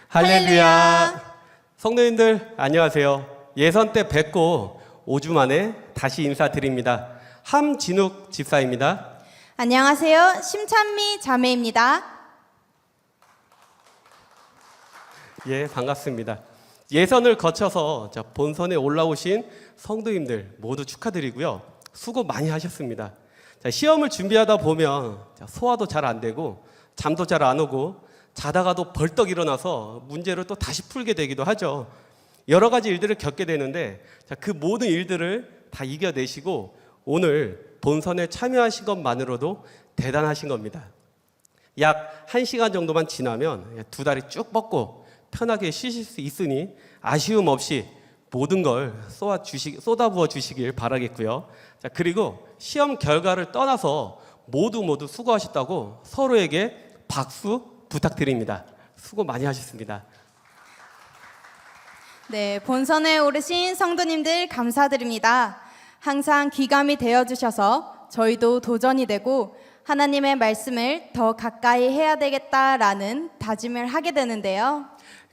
할렐루야. 성도님들 안녕하세요. 예선 때 뵙고 5주 만에 다시 인사드립니다. 함진욱 집사입니다. 안녕하세요. 심찬미 자매입니다. 예, 반갑습니다. 예선을 거쳐서 본선에 올라오신 성도님들 모두 축하드리고요. 수고 많이 하셨습니다. 시험을 준비하다 보면 소화도 잘 안 되고 잠도 잘 안 오고 자다가도 벌떡 일어나서 문제를 또 다시 풀게 되기도 하죠. 여러 가지 일들을 겪게 되는데 그 모든 일들을 다 이겨내시고 오늘 본선에 참여하신 것만으로도 대단하신 겁니다. 약 1시간 정도만 지나면 두 다리 쭉 뻗고 편하게 쉬실 수 있으니 아쉬움 없이 모든 걸 쏟아부어 주시길 바라겠고요. 그리고 시험 결과를 떠나서 모두 수고하셨다고 서로에게 박수 부탁드립니다. 수고 많이 하셨습니다. 네, 본선에 오르신 성도님들 감사드립니다. 항상 귀감이 되어주셔서 저희도 도전이 되고 하나님의 말씀을 더 가까이 해야 되겠다라는 다짐을 하게 되는데요.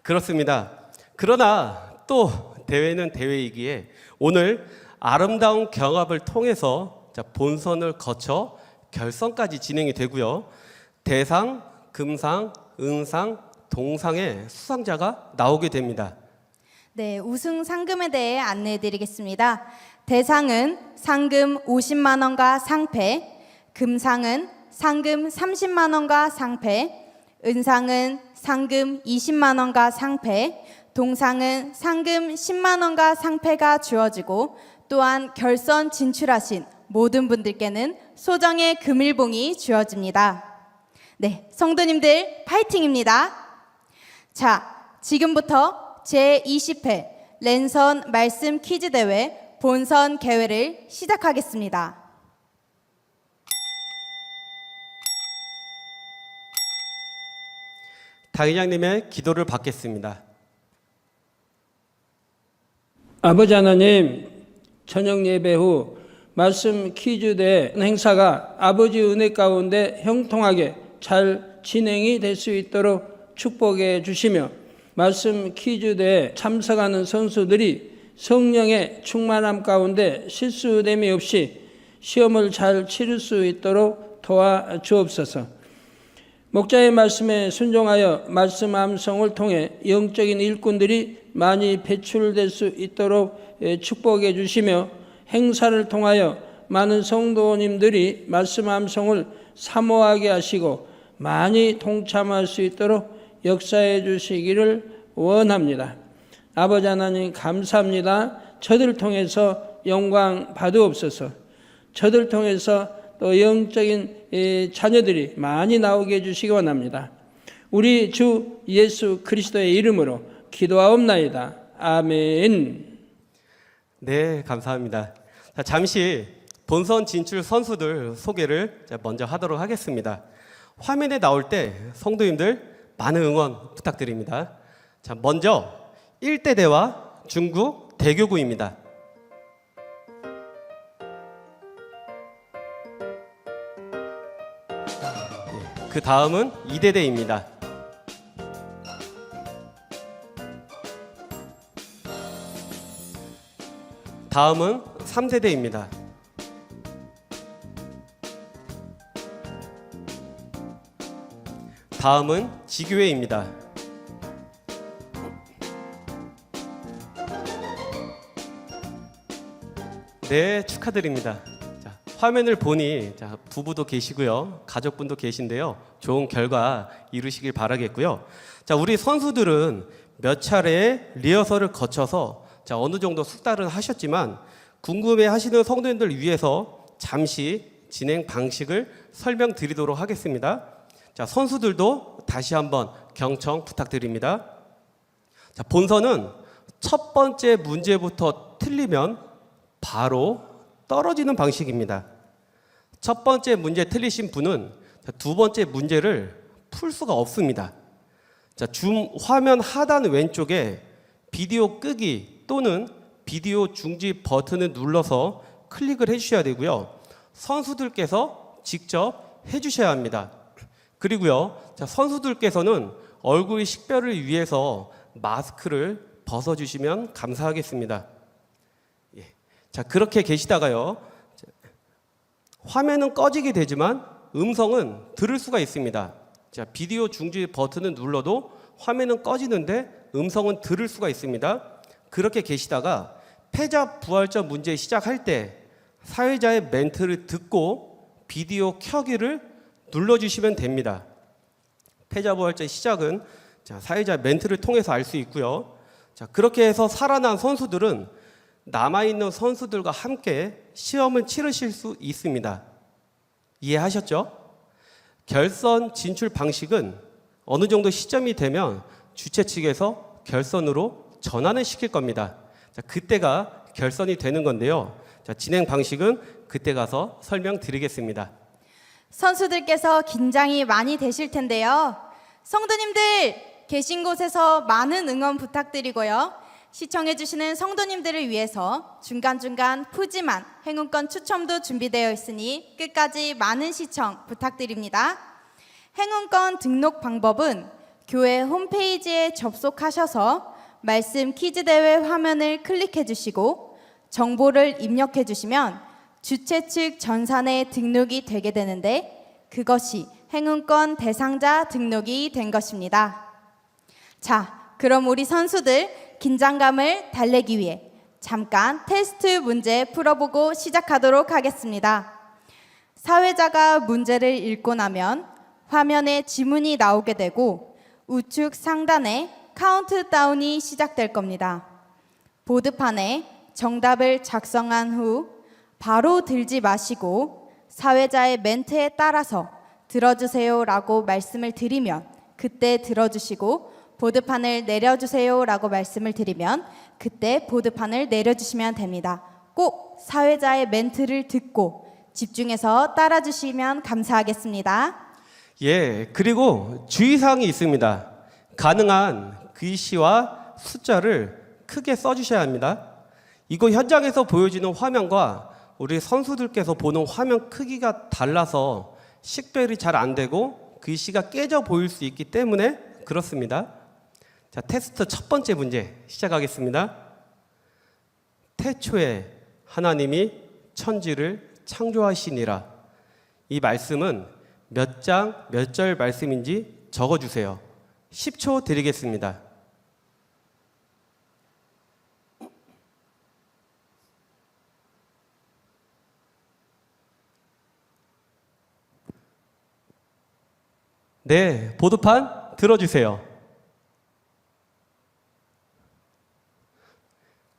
그렇습니다. 그러나 또 대회는 대회이기에 오늘 아름다운 경합을 통해서 본선을 거쳐 결선까지 진행이 되고요. 대상, 금상, 은상, 동상의 수상자가 나오게 됩니다. 네, 우승 상금에 대해 안내해 드리겠습니다. 대상은 상금 50만 원과 상패, 금상은 상금 30만 원과 상패, 은상은 상금 20만 원과 상패, 동상은 상금 10만 원과 상패가 주어지고 또한 결선 진출하신 모든 분들께는 소정의 금일봉이 주어집니다. 네, 성도님들 파이팅입니다. 자, 지금부터 제20회 랜선 말씀 퀴즈 대회 본선 개회를 시작하겠습니다. 당회장님의 기도를 받겠습니다. 아버지 하나님, 저녁 예배 후 말씀 퀴즈 대회 행사가 아버지 은혜 가운데 형통하게 잘 진행이 될 수 있도록 축복해 주시며 말씀 퀴즈 대회에 참석하는 선수들이 성령의 충만함 가운데 실수됨이 없이 시험을 잘 치를 수 있도록 도와주옵소서. 목자의 말씀에 순종하여 말씀 암송을 통해 영적인 일꾼들이 많이 배출될 수 있도록 축복해 주시며 행사를 통하여 많은 성도님들이 말씀 암송을 사모하게 하시고 많이 동참할 수 있도록 역사해 주시기를 원합니다. 아버지 하나님 감사합니다. 저들을 통해서 영광 받으옵소서. 저들을 통해서 또 영적인 자녀들이 많이 나오게 해주시기 원합니다. 우리 주 예수 그리스도의 이름으로 기도하옵나이다. 아멘. 네, 감사합니다. 잠시 본선 진출 선수들 소개를 먼저 하도록 하겠습니다. 화면에 나올 때 성도님들 많은 응원 부탁드립니다. 자, 먼저 1대대와 중국 대교구입니다. 그 다음은 2대대입니다. 다음은 3대대입니다. 다음은 지교회입니다. 네, 축하드립니다. 자, 화면을 보니 부부도 계시고요, 가족분도 계신데요. 좋은 결과 이루시길 바라겠고요. 자, 우리 선수들은 몇 차례의 리허설을 거쳐서 어느 정도 숙달은 하셨지만 궁금해하시는 성도님들 위해서 잠시 진행 방식을 설명드리도록 하겠습니다. 자, 선수들도 다시 한번 경청 부탁드립니다. 자, 본선은 첫 번째 문제부터 틀리면 바로 떨어지는 방식입니다. 첫 번째 문제 틀리신 분은 두 번째 문제를 풀 수가 없습니다. 자, 줌 화면 하단 왼쪽에 비디오 끄기 또는 비디오 중지 버튼을 눌러서 클릭을 해주셔야 되고요. 선수들께서 직접 해주셔야 합니다. 그리고요, 선수들께서는 얼굴 식별을 위해서 마스크를 벗어주시면 감사하겠습니다. 예. 자, 그렇게 계시다가요. 화면은 꺼지게 되지만 음성은 들을 수가 있습니다. 자, 비디오 중지 버튼을 눌러도 화면은 꺼지는데 음성은 들을 수가 있습니다. 그렇게 계시다가 패자 부활절 문제 시작할 때 사회자의 멘트를 듣고 비디오 켜기를 눌러주시면 됩니다. 패자 부활절 시작은 자, 사회자 멘트를 통해서 알 수 있고요. 자, 그렇게 해서 살아난 선수들은 남아있는 선수들과 함께 시험을 치르실 수 있습니다. 이해하셨죠? 결선 진출 방식은 어느 정도 시점이 되면 주최 측에서 결선으로 전환을 시킬 겁니다. 자, 그때가 결선이 되는 건데요. 자, 진행 방식은 그때 가서 설명드리겠습니다. 선수들께서 긴장이 많이 되실 텐데요. 성도님들 계신 곳에서 많은 응원 부탁드리고요. 시청해주시는 성도님들을 위해서 중간중간 푸짐한 행운권 추첨도 준비되어 있으니 끝까지 많은 시청 부탁드립니다. 행운권 등록 방법은 교회 홈페이지에 접속하셔서 말씀 퀴즈대회 화면을 클릭해 주시고 정보를 입력해 주시면 주최 측 전산에 등록이 되게 되는데 그것이 행운권 대상자 등록이 된 것입니다. 자, 그럼 우리 선수들 긴장감을 달래기 위해 잠깐 테스트 문제 풀어보고 시작하도록 하겠습니다. 사회자가 문제를 읽고 나면 화면에 지문이 나오게 되고 우측 상단에 카운트다운이 시작될 겁니다. 보드판에 정답을 작성한 후 바로 들지 마시고 사회자의 멘트에 따라서 들어주세요라고 말씀을 드리면 그때 들어주시고 보드판을 내려주세요라고 말씀을 드리면 그때 보드판을 내려주시면 됩니다. 꼭 사회자의 멘트를 듣고 집중해서 따라주시면 감사하겠습니다. 예, 그리고 주의사항이 있습니다. 가능한 글씨와 숫자를 크게 써주셔야 합니다. 이거 현장에서 보여지는 화면과 우리 선수들께서 보는 화면 크기가 달라서 식별이 잘 안 되고 글씨가 깨져 보일 수 있기 때문에 그렇습니다. 자, 테스트 첫 번째 문제 시작하겠습니다. 태초에 하나님이 천지를 창조하시니라. 이 말씀은 몇 장, 몇 절 말씀인지 적어주세요. 10초 드리겠습니다. 네, 보드판 들어주세요.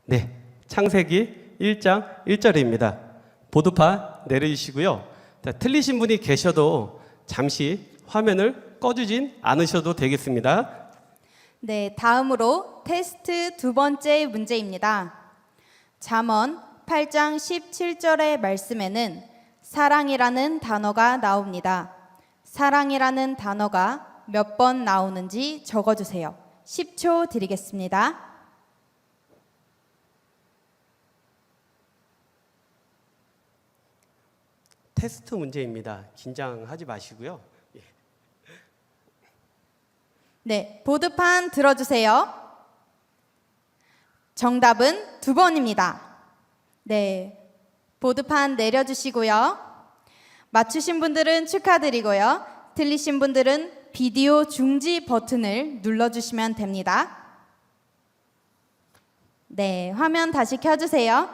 네, 창세기 1장 1절입니다. 보드판 내려주시고요. 자, 틀리신 분이 계셔도 잠시 화면을 꺼주진 않으셔도 되겠습니다. 네, 다음으로 테스트 두 번째 문제입니다. 잠언 8장 17절의 말씀에는 사랑이라는 단어가 나옵니다. 사랑이라는 단어가 몇 번 나오는지 적어주세요. 10초 드리겠습니다. 테스트 문제입니다. 긴장하지 마시고요. 네, 보드판 들어주세요. 정답은 2번입니다. 네, 보드판 내려주시고요. 맞추신 분들은 축하드리고요. 틀리신 분들은 비디오 중지 버튼을 눌러주시면 됩니다. 네, 화면 다시 켜주세요.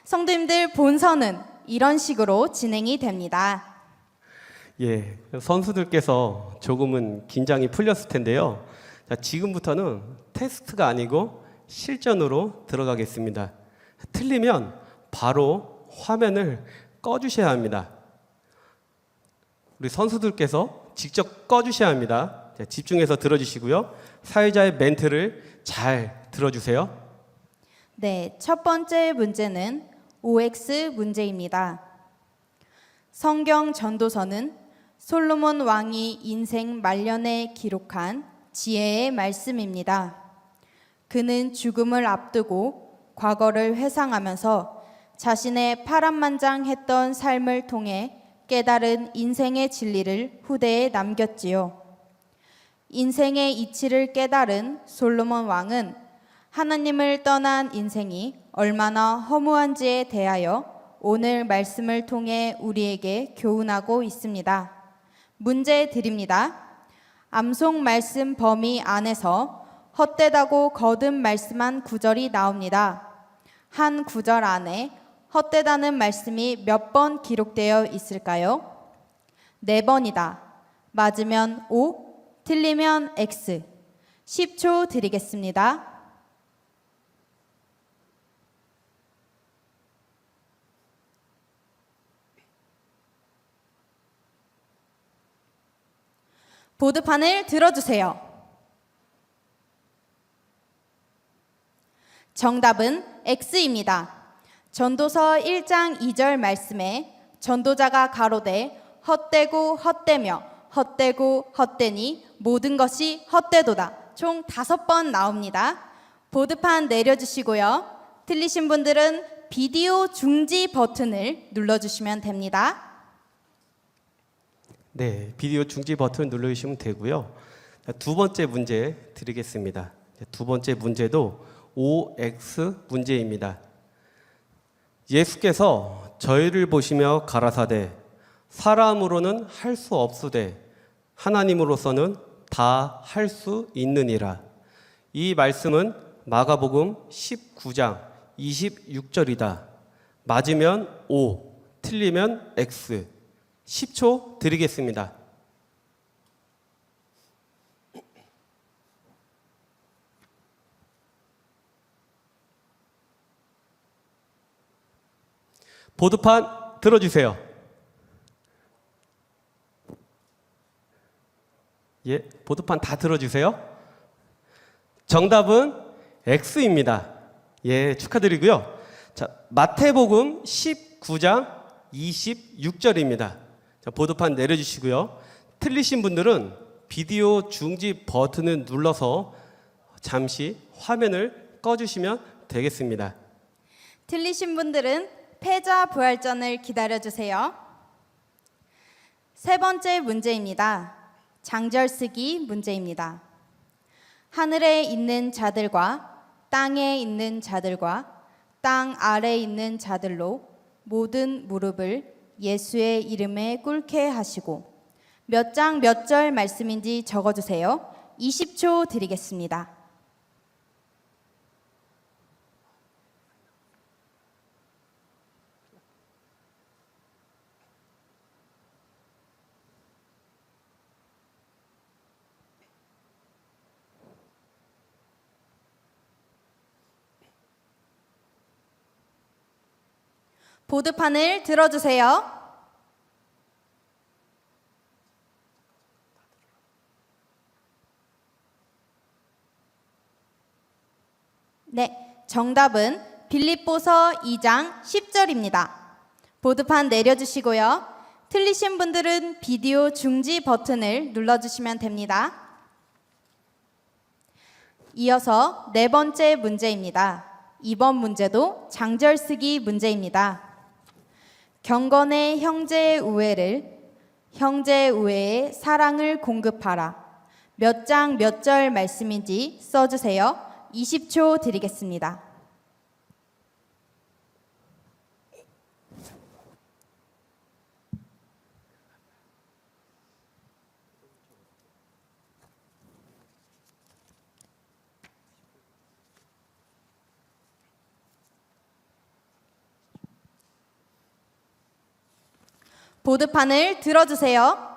성도님들 본선은 이런 식으로 진행이 됩니다. 예, 선수들께서 조금은 긴장이 풀렸을 텐데요. 자, 지금부터는 테스트가 아니고 실전으로 들어가겠습니다. 틀리면 바로 화면을 꺼주셔야 합니다. 우리 선수들께서 직접 꺼주셔야 합니다. 자, 집중해서 들어주시고요. 사회자의 멘트를 잘 들어주세요. 네, 첫 번째 문제는 OX 문제입니다. 성경 전도서는 솔로몬 왕이 인생 말년에 기록한 지혜의 말씀입니다. 그는 죽음을 앞두고 과거를 회상하면서 자신의 파란만장했던 삶을 통해 깨달은 인생의 진리를 후대에 남겼지요. 인생의 이치를 깨달은 솔로몬 왕은 하나님을 떠난 인생이 얼마나 허무한지에 대하여 오늘 말씀을 통해 우리에게 교훈하고 있습니다. 문제 드립니다. 암송 말씀 범위 안에서 헛되다고 거듭 말씀한 구절이 나옵니다. 한 구절 안에 헛되다는 말씀이 몇 번 기록되어 있을까요? 4번이다. 맞으면 O, 틀리면 X. 10초 드리겠습니다. 보드판을 들어주세요. 정답은 X입니다. 전도서 1장 2절 말씀에 전도자가 가로되 헛되고 헛되며 헛되고 헛되니 모든 것이 헛되도다. 총 5번 나옵니다. 보드판 내려주시고요. 틀리신 분들은 비디오 중지 버튼을 눌러주시면 됩니다. 네, 비디오 중지 버튼 눌러주시면 되고요. 자, 두 번째 문제 드리겠습니다. 두 번째 문제도 OX 문제입니다. 예수께서 저희를 보시며 가라사대 사람으로는 할 수 없으되 하나님으로서는 다 할 수 있느니라. 이 말씀은 마가복음 19장 26절이다. 맞으면 O, 틀리면 X. 10초 드리겠습니다. 보드판 들어주세요. 예, 보드판 다 들어주세요. 정답은 X입니다. 예, 축하드리고요. 자, 마태복음 19장 26절입니다. 자, 보드판 내려주시고요. 틀리신 분들은 비디오 중지 버튼을 눌러서 잠시 화면을 꺼주시면 되겠습니다. 틀리신 분들은 패자 부활전을 기다려주세요. 세 번째 문제입니다. 장절 쓰기 문제입니다. 하늘에 있는 자들과 땅에 있는 자들과 땅 아래에 있는 자들로 모든 무릎을 예수의 이름에 꿇게 하시고 몇 장 몇 절 말씀인지 적어주세요. 20초 드리겠습니다. 보드판을 들어주세요. 네, 정답은 빌립보서 2장 10절입니다. 보드판 내려주시고요. 틀리신 분들은 비디오 중지 버튼을 눌러주시면 됩니다. 이어서 네 번째 문제입니다. 이번 문제도 장절 쓰기 문제입니다. 경건의 형제의 우애를 형제의 우애에 사랑을 공급하라. 몇 장 몇 절 말씀인지 써주세요. 20초 드리겠습니다. 보드판을 들어주세요.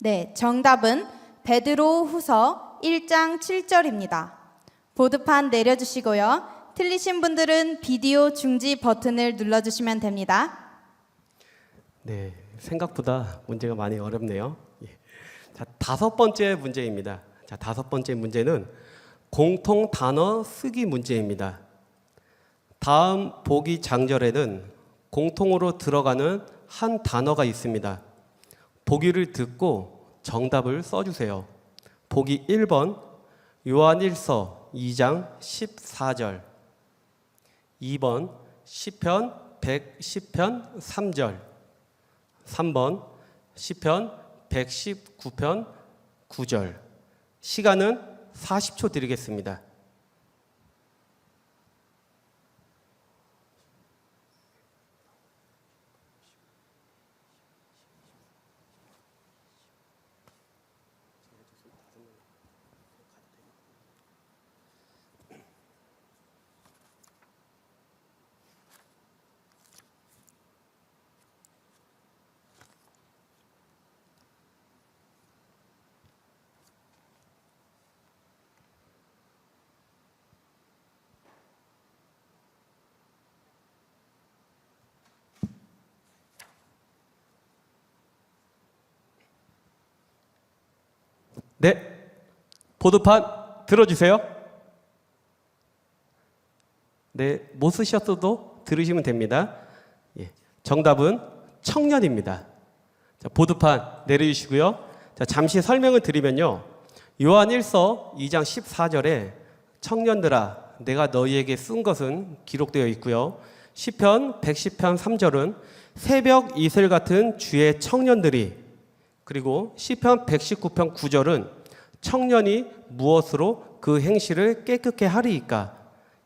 네, 정답은 베드로 후서 1장 7절입니다. 보드판 내려주시고요. 틀리신 분들은 비디오 중지 버튼을 눌러주시면 됩니다. 네, 생각보다 문제가 많이 어렵네요. 예. 자, 5번째 문제입니다. 자, 5번째 문제는 공통 단어 쓰기 문제입니다. 다음 보기 장절에는 공통으로 들어가는 한 단어가 있습니다. 보기를 듣고 정답을 써주세요. 보기 1번 요한일서 2장 14절 2번 시편 110편 3절 3번 시편 119편 9절. 시간은 40초 드리겠습니다. 네, 보드판 들어주세요. 네, 못 쓰셨어도 들으시면 됩니다. 예, 정답은 청년입니다. 자, 보드판 내려주시고요. 자, 잠시 설명을 드리면요. 요한 1서 2장 14절에 청년들아 내가 너희에게 쓴 것은 기록되어 있고요. 시편 110편 3절은 새벽 이슬 같은 주의 청년들이, 그리고 시편 119편 9절은 청년이 무엇으로 그 행실을 깨끗게 하리이까.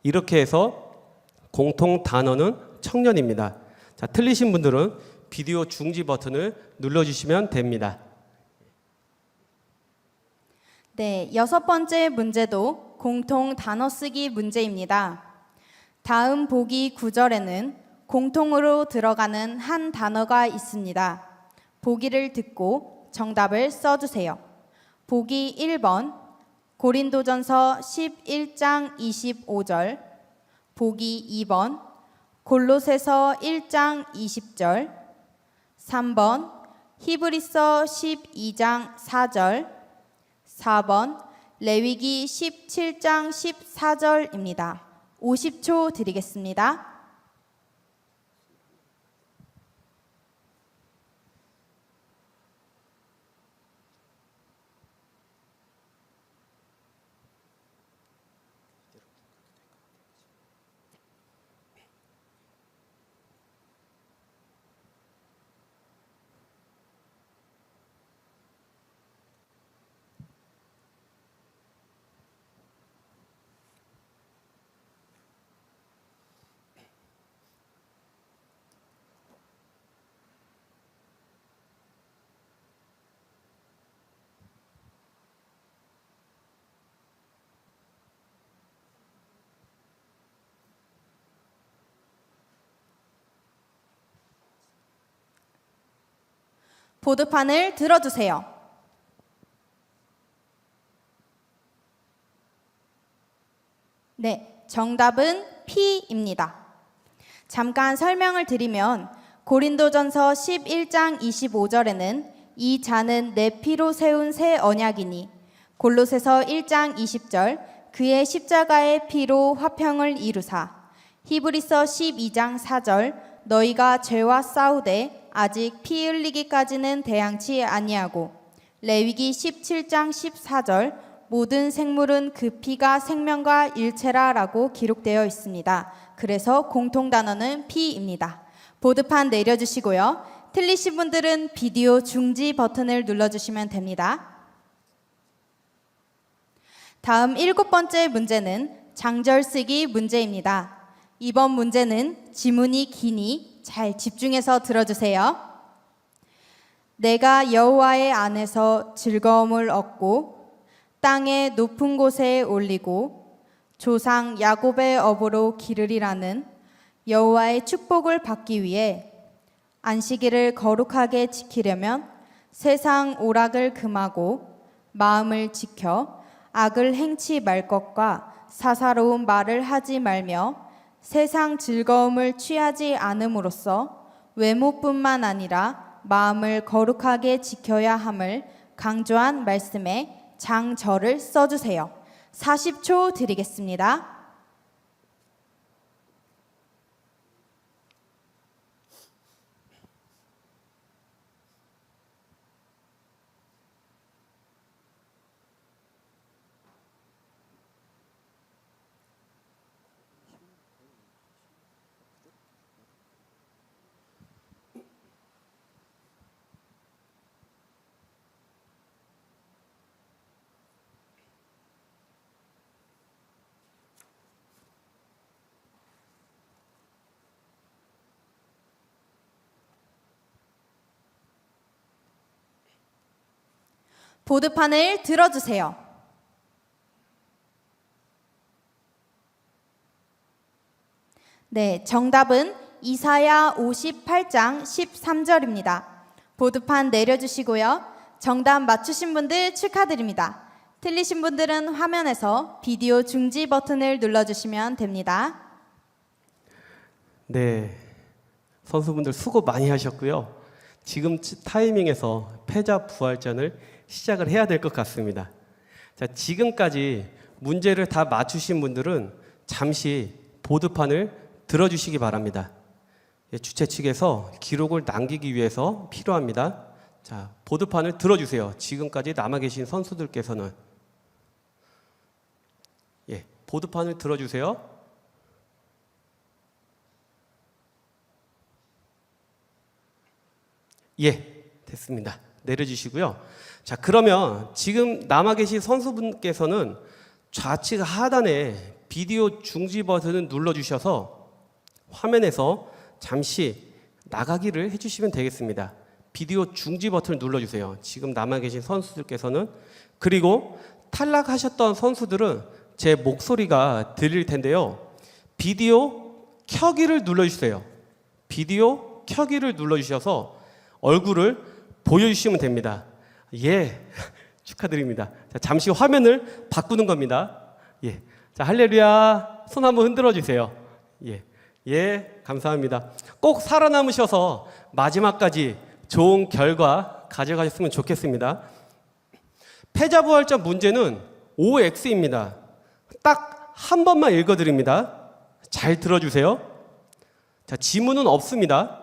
이렇게 해서 공통 단어는 청년입니다. 자, 틀리신 분들은 비디오 중지 버튼을 눌러주시면 됩니다. 네, 6번째 문제도 공통 단어 쓰기 문제입니다. 다음 보기 9절에는 공통으로 들어가는 한 단어가 있습니다. 보기를 듣고 정답을 써주세요. 보기 1번 고린도전서 11장 25절, 보기 2번 골로새서 1장 20절, 3번 히브리서 12장 4절, 4번 레위기 17장 14절입니다. 50초 드리겠습니다. 보드판을 들어주세요. 네, 정답은 P입니다. 잠깐 설명을 드리면 고린도전서 11장 25절에는 이 잔은 내 피로 세운 새 언약이니, 골로새서 1장 20절 그의 십자가의 피로 화평을 이루사, 히브리서 12장 4절 너희가 죄와 싸우되 아직 피 흘리기까지는 대항치 아니하고, 레위기 17장 14절 모든 생물은 그 피가 생명과 일체라라고 기록되어 있습니다. 그래서 공통 단어는 P입니다. 보드판 내려주시고요. 틀리신 분들은 비디오 중지 버튼을 눌러주시면 됩니다. 다음 7번째 문제는 장절 쓰기 문제입니다. 이번 문제는 지문이 기니 잘 집중해서 들어주세요. 내가 여호와의 안에서 즐거움을 얻고 땅의 높은 곳에 올리고 조상 야곱의 업으로 기르리라는 여호와의 축복을 받기 위해 안식일을 거룩하게 지키려면 세상 오락을 금하고 마음을 지켜 악을 행치 말 것과 사사로운 말을 하지 말며 세상 즐거움을 취하지 않음으로써 외모뿐만 아니라 마음을 거룩하게 지켜야 함을 강조한 말씀에 장절을 써주세요. 40초 드리겠습니다. 보드판을 들어주세요. 네, 정답은 이사야 58장 13절입니다. 보드판 내려주시고요. 정답 맞추신 분들 축하드립니다. 틀리신 분들은 화면에서 비디오 중지 버튼을 눌러주시면 됩니다. 네, 선수분들 수고 많이 하셨고요. 지금 타이밍에서 패자 부활전을 시작을 해야 될 것 같습니다. 자, 지금까지 문제를 다 맞추신 분들은 잠시 보드판을 들어주시기 바랍니다. 주최 측에서 기록을 남기기 위해서 필요합니다. 자, 보드판을 들어주세요. 지금까지 남아 계신 선수들께서는 보드판을 들어주세요. 됐습니다. 내려주시고요. 자, 그러면 지금 남아 계신 선수분께서는 좌측 하단에 비디오 중지 버튼을 눌러주셔서 화면에서 잠시 나가기를 해주시면 되겠습니다. 비디오 중지 버튼을 눌러주세요. 지금 남아 계신 선수들께서는. 그리고 탈락하셨던 선수들은 제 목소리가 들릴 텐데요. 비디오 켜기를 눌러주세요. 비디오 켜기를 눌러주셔서 얼굴을 보여주시면 됩니다. 축하드립니다. 자, 잠시 화면을 바꾸는 겁니다. 자, 할렐루야. 손 한번 흔들어 주세요. 감사합니다. 꼭 살아남으셔서 마지막까지 좋은 결과 가져가셨으면 좋겠습니다. 패자부활전 문제는 OX입니다. 딱 한 번만 읽어드립니다. 잘 들어주세요. 자, 지문은 없습니다.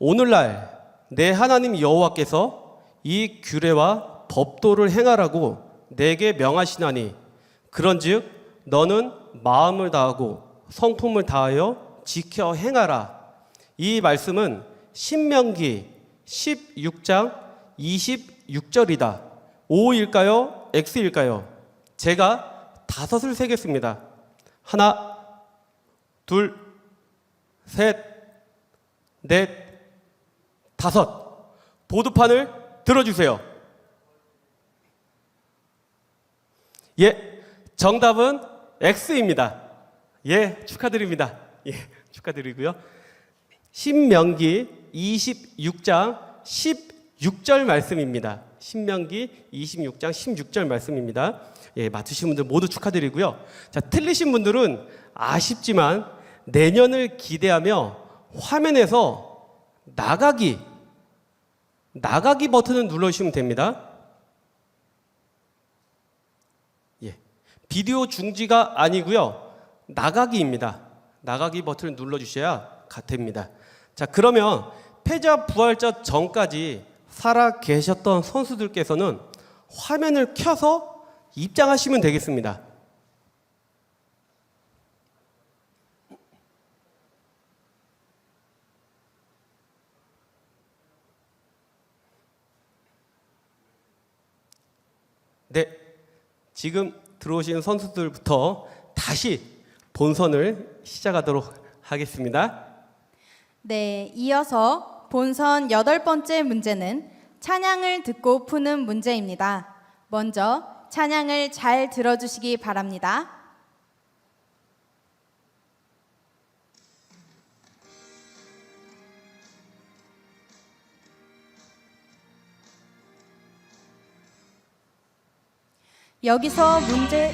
오늘날 내 하나님 여호와께서 이 규례와 법도를 행하라고 내게 명하시나니 그런즉 너는 마음을 다하고 성품을 다하여 지켜 행하라. 이 말씀은 신명기 16장 26절이다. O일까요? X일까요? 제가 5을 세겠습니다. 하나, 둘, 셋, 넷, 5. 보드판을 들어주세요. 정답은 X입니다. 축하드립니다. 축하드리고요. 신명기 26장 16절 말씀입니다. 신명기 26장 16절 말씀입니다. 맞추신 분들 모두 축하드리고요. 자, 틀리신 분들은 아쉽지만 내년을 기대하며 화면에서 나가기 버튼을 눌러주시면 됩니다. 비디오 중지가 아니고요. 나가기입니다. 나가기 버튼을 눌러주셔야 됩니다. 자, 그러면 패자 부활전 전까지 살아 계셨던 선수들께서는 화면을 켜서 입장하시면 되겠습니다. 지금 들어오신 선수들부터 다시 본선을 시작하도록 하겠습니다. 이어서 본선 8번째 문제는 찬양을 듣고 푸는 문제입니다. 먼저 찬양을 잘 들어주시기 바랍니다. 여기서 문제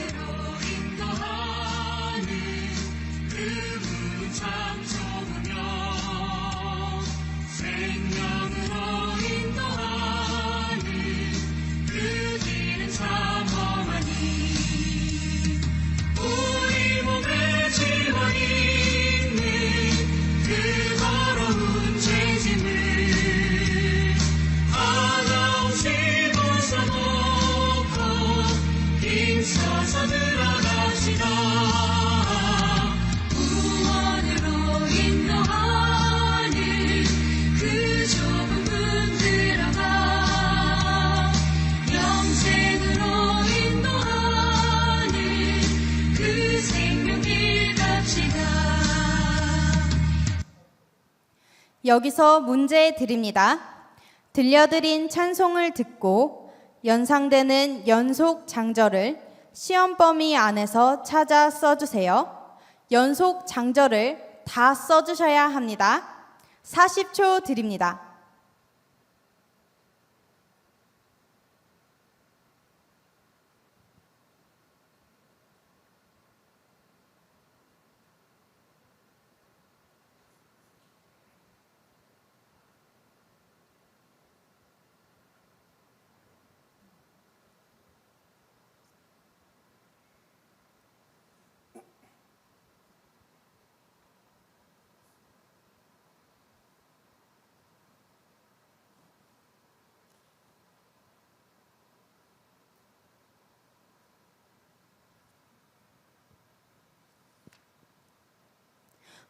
여기서 문제 드립니다. 들려드린 찬송을 듣고 연상되는 연속 장절을 시험 범위 안에서 찾아 써주세요. 연속 장절을 다 써주셔야 합니다. 40초 드립니다.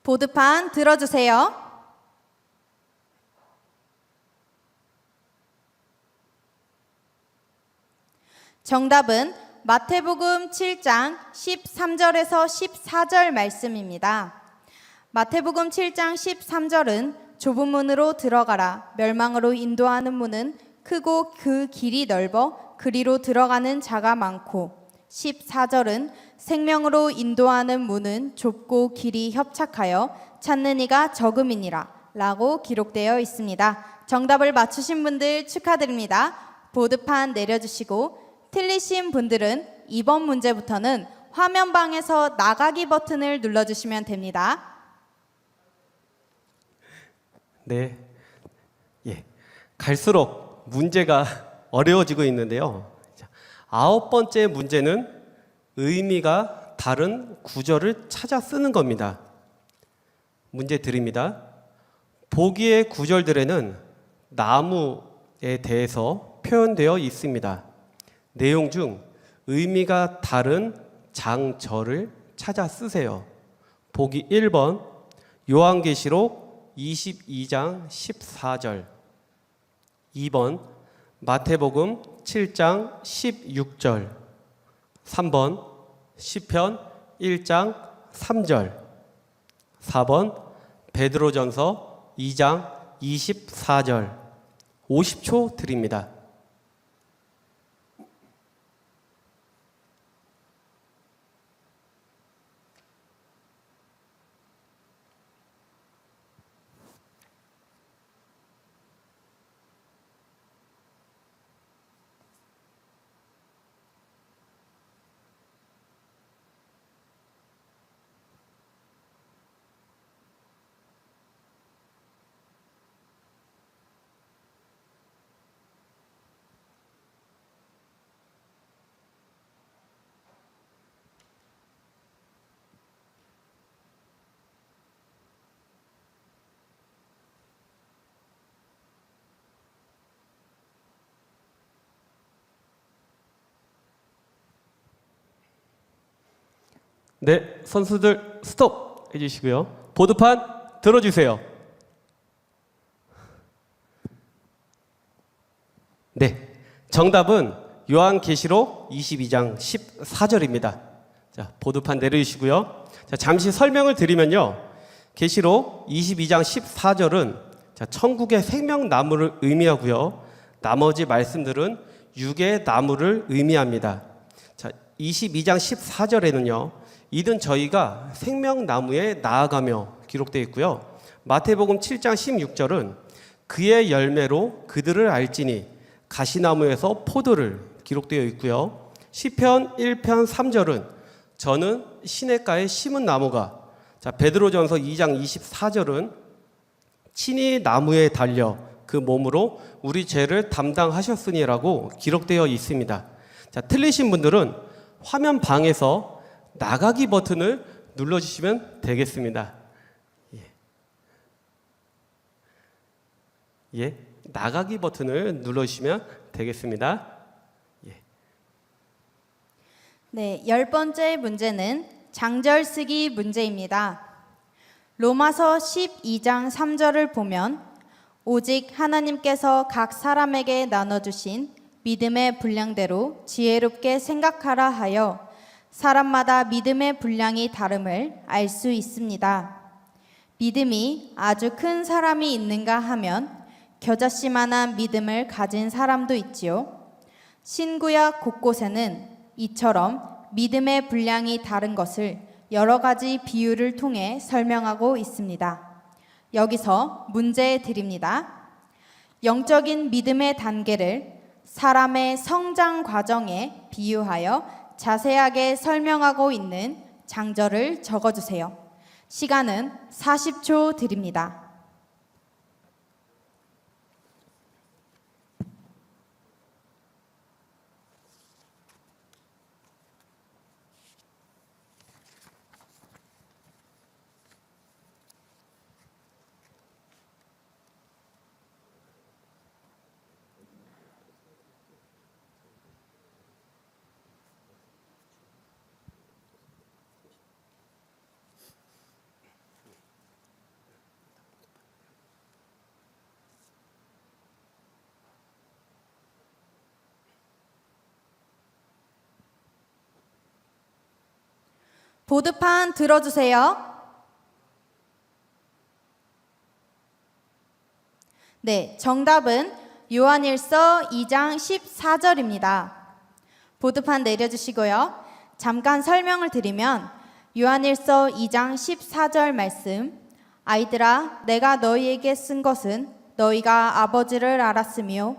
보드판 들어주세요. 정답은 마태복음 7장 13절에서 14절 말씀입니다. 마태복음 7장 13절은 좁은 문으로 들어가라. 멸망으로 인도하는 문은 크고 그 길이 넓어 그리로 들어가는 자가 많고 14절은 생명으로 인도하는 문은 좁고 길이 협착하여 찾는 이가 적음이니라 라고 기록되어 있습니다. 정답을 맞추신 분들 축하드립니다. 보드판 내려주시고 틀리신 분들은 이번 문제부터는 화면방에서 나가기 버튼을 눌러주시면 됩니다. 네. 예. 갈수록 문제가 어려워지고 있는데요. 자, 9번째 문제는 의미가 다른 구절을 찾아 쓰는 겁니다. 문제 드립니다. 보기의 구절들에는 나무에 대해서 표현되어 있습니다. 내용 중 의미가 다른 장절을 찾아 쓰세요. 보기 1번 요한계시록 22장 14절, 2번 마태복음 7장 16절, 3번 시편 1장 3절, 4번 베드로전서 2장 24절. 50초 드립니다. 네, 선수들 스톱 해주시고요. 보드판 들어주세요. 네, 정답은 요한계시록 22장 14절입니다. 자, 보드판 내려주시고요. 자, 잠시 설명을 드리면요. 계시록 22장 14절은 자, 천국의 생명나무를 의미하고요. 나머지 말씀들은 육의 나무를 의미합니다. 자, 22장 14절에는요. 이는 저희가 생명나무에 나아가며 기록되어 있고요. 마태복음 7장 16절은 그의 열매로 그들을 알지니 가시나무에서 포도를 기록되어 있고요. 시편 1편 3절은 저는 시냇가에 심은 나무가, 자, 베드로전서 2장 24절은 친히 나무에 달려 그 몸으로 우리 죄를 담당하셨으니라고 기록되어 있습니다. 자, 틀리신 분들은 화면 방에서 나가기 버튼을 눌러주시면 되겠습니다. 예, 나가기 버튼을 눌러주시면 되겠습니다. 네, 10번째 문제는 장절 쓰기 문제입니다. 로마서 12장 3절을 보면 오직 하나님께서 각 사람에게 나눠주신 믿음의 분량대로 지혜롭게 생각하라 하여 사람마다 믿음의 분량이 다름을 알 수 있습니다. 믿음이 아주 큰 사람이 있는가 하면 겨자씨만한 믿음을 가진 사람도 있지요. 신구약 곳곳에는 이처럼 믿음의 분량이 다른 것을 여러 가지 비유를 통해 설명하고 있습니다. 여기서 문제 드립니다. 영적인 믿음의 단계를 사람의 성장 과정에 비유하여 자세하게 설명하고 있는 장절을 적어주세요. 시간은 40초 드립니다. 보드판 들어주세요. 네, 정답은 요한일서 2장 14절입니다. 보드판 내려주시고요. 잠깐 설명을 드리면 요한일서 2장 14절 말씀, 아이들아 내가 너희에게 쓴 것은 너희가 아버지를 알았으며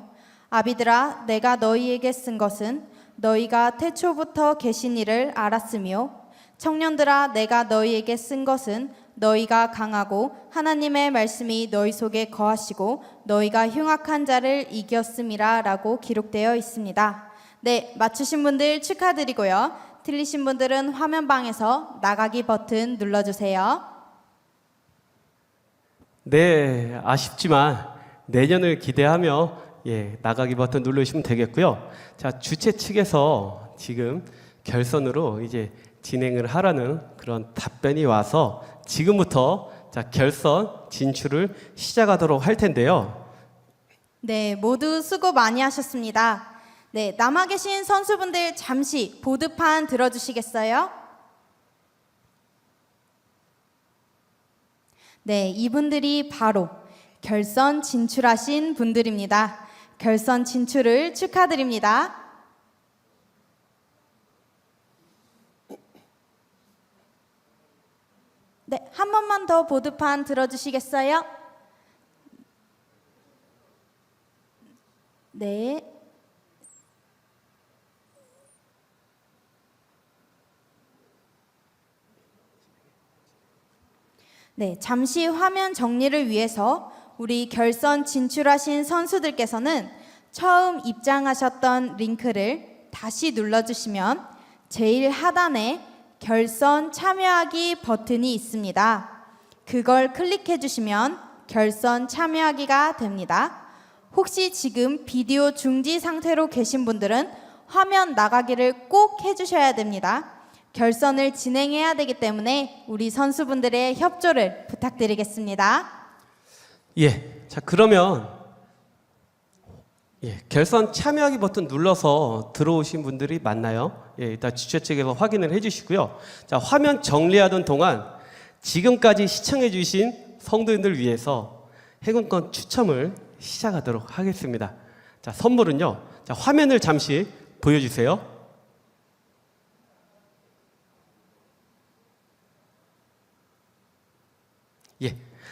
아비들아 내가 너희에게 쓴 것은 너희가 태초부터 계신 이를 알았으며 청년들아 내가 너희에게 쓴 것은 너희가 강하고 하나님의 말씀이 너희 속에 거하시고 너희가 흉악한 자를 이겼음이라 라고 기록되어 있습니다. 네, 맞추신 분들 축하드리고요. 틀리신 분들은 화면방에서 나가기 버튼 눌러주세요. 네, 아쉽지만 내년을 기대하며 나가기 버튼 누르시면 되겠고요. 자, 주최 측에서 지금 결선으로 이제 진행을 하라는 그런 답변이 와서 지금부터 결선 진출을 시작하도록 할 텐데요. 네, 모두 수고 많이 하셨습니다. 네, 남아 계신 선수분들 잠시 보드판 들어주시겠어요? 네, 이분들이 바로 결선 진출하신 분들입니다. 결선 진출을 축하드립니다. 네, 한 번만 더 보드판 들어주시겠어요? 네. 네, 잠시 화면 정리를 위해서 우리 결선 진출하신 선수들께서는 처음 입장하셨던 링크를 다시 눌러주시면 제일 하단에 결선 참여하기 버튼이 있습니다. 그걸 클릭해 주시면 결선 참여하기가 됩니다. 혹시 지금 비디오 중지 상태로 계신 분들은 화면 나가기를 꼭 해주셔야 됩니다. 결선을 진행해야 되기 때문에 우리 선수분들의 협조를 부탁드리겠습니다. 자, 그러면 결선 참여하기 버튼 눌러서 들어오신 분들이 많나요? 일단 주최 측에서 확인을 해주시고요. 자, 화면 정리하던 동안 지금까지 시청해주신 성도님들 위해서 행운권 추첨을 시작하도록 하겠습니다. 자, 선물은요. 자, 화면을 잠시 보여주세요.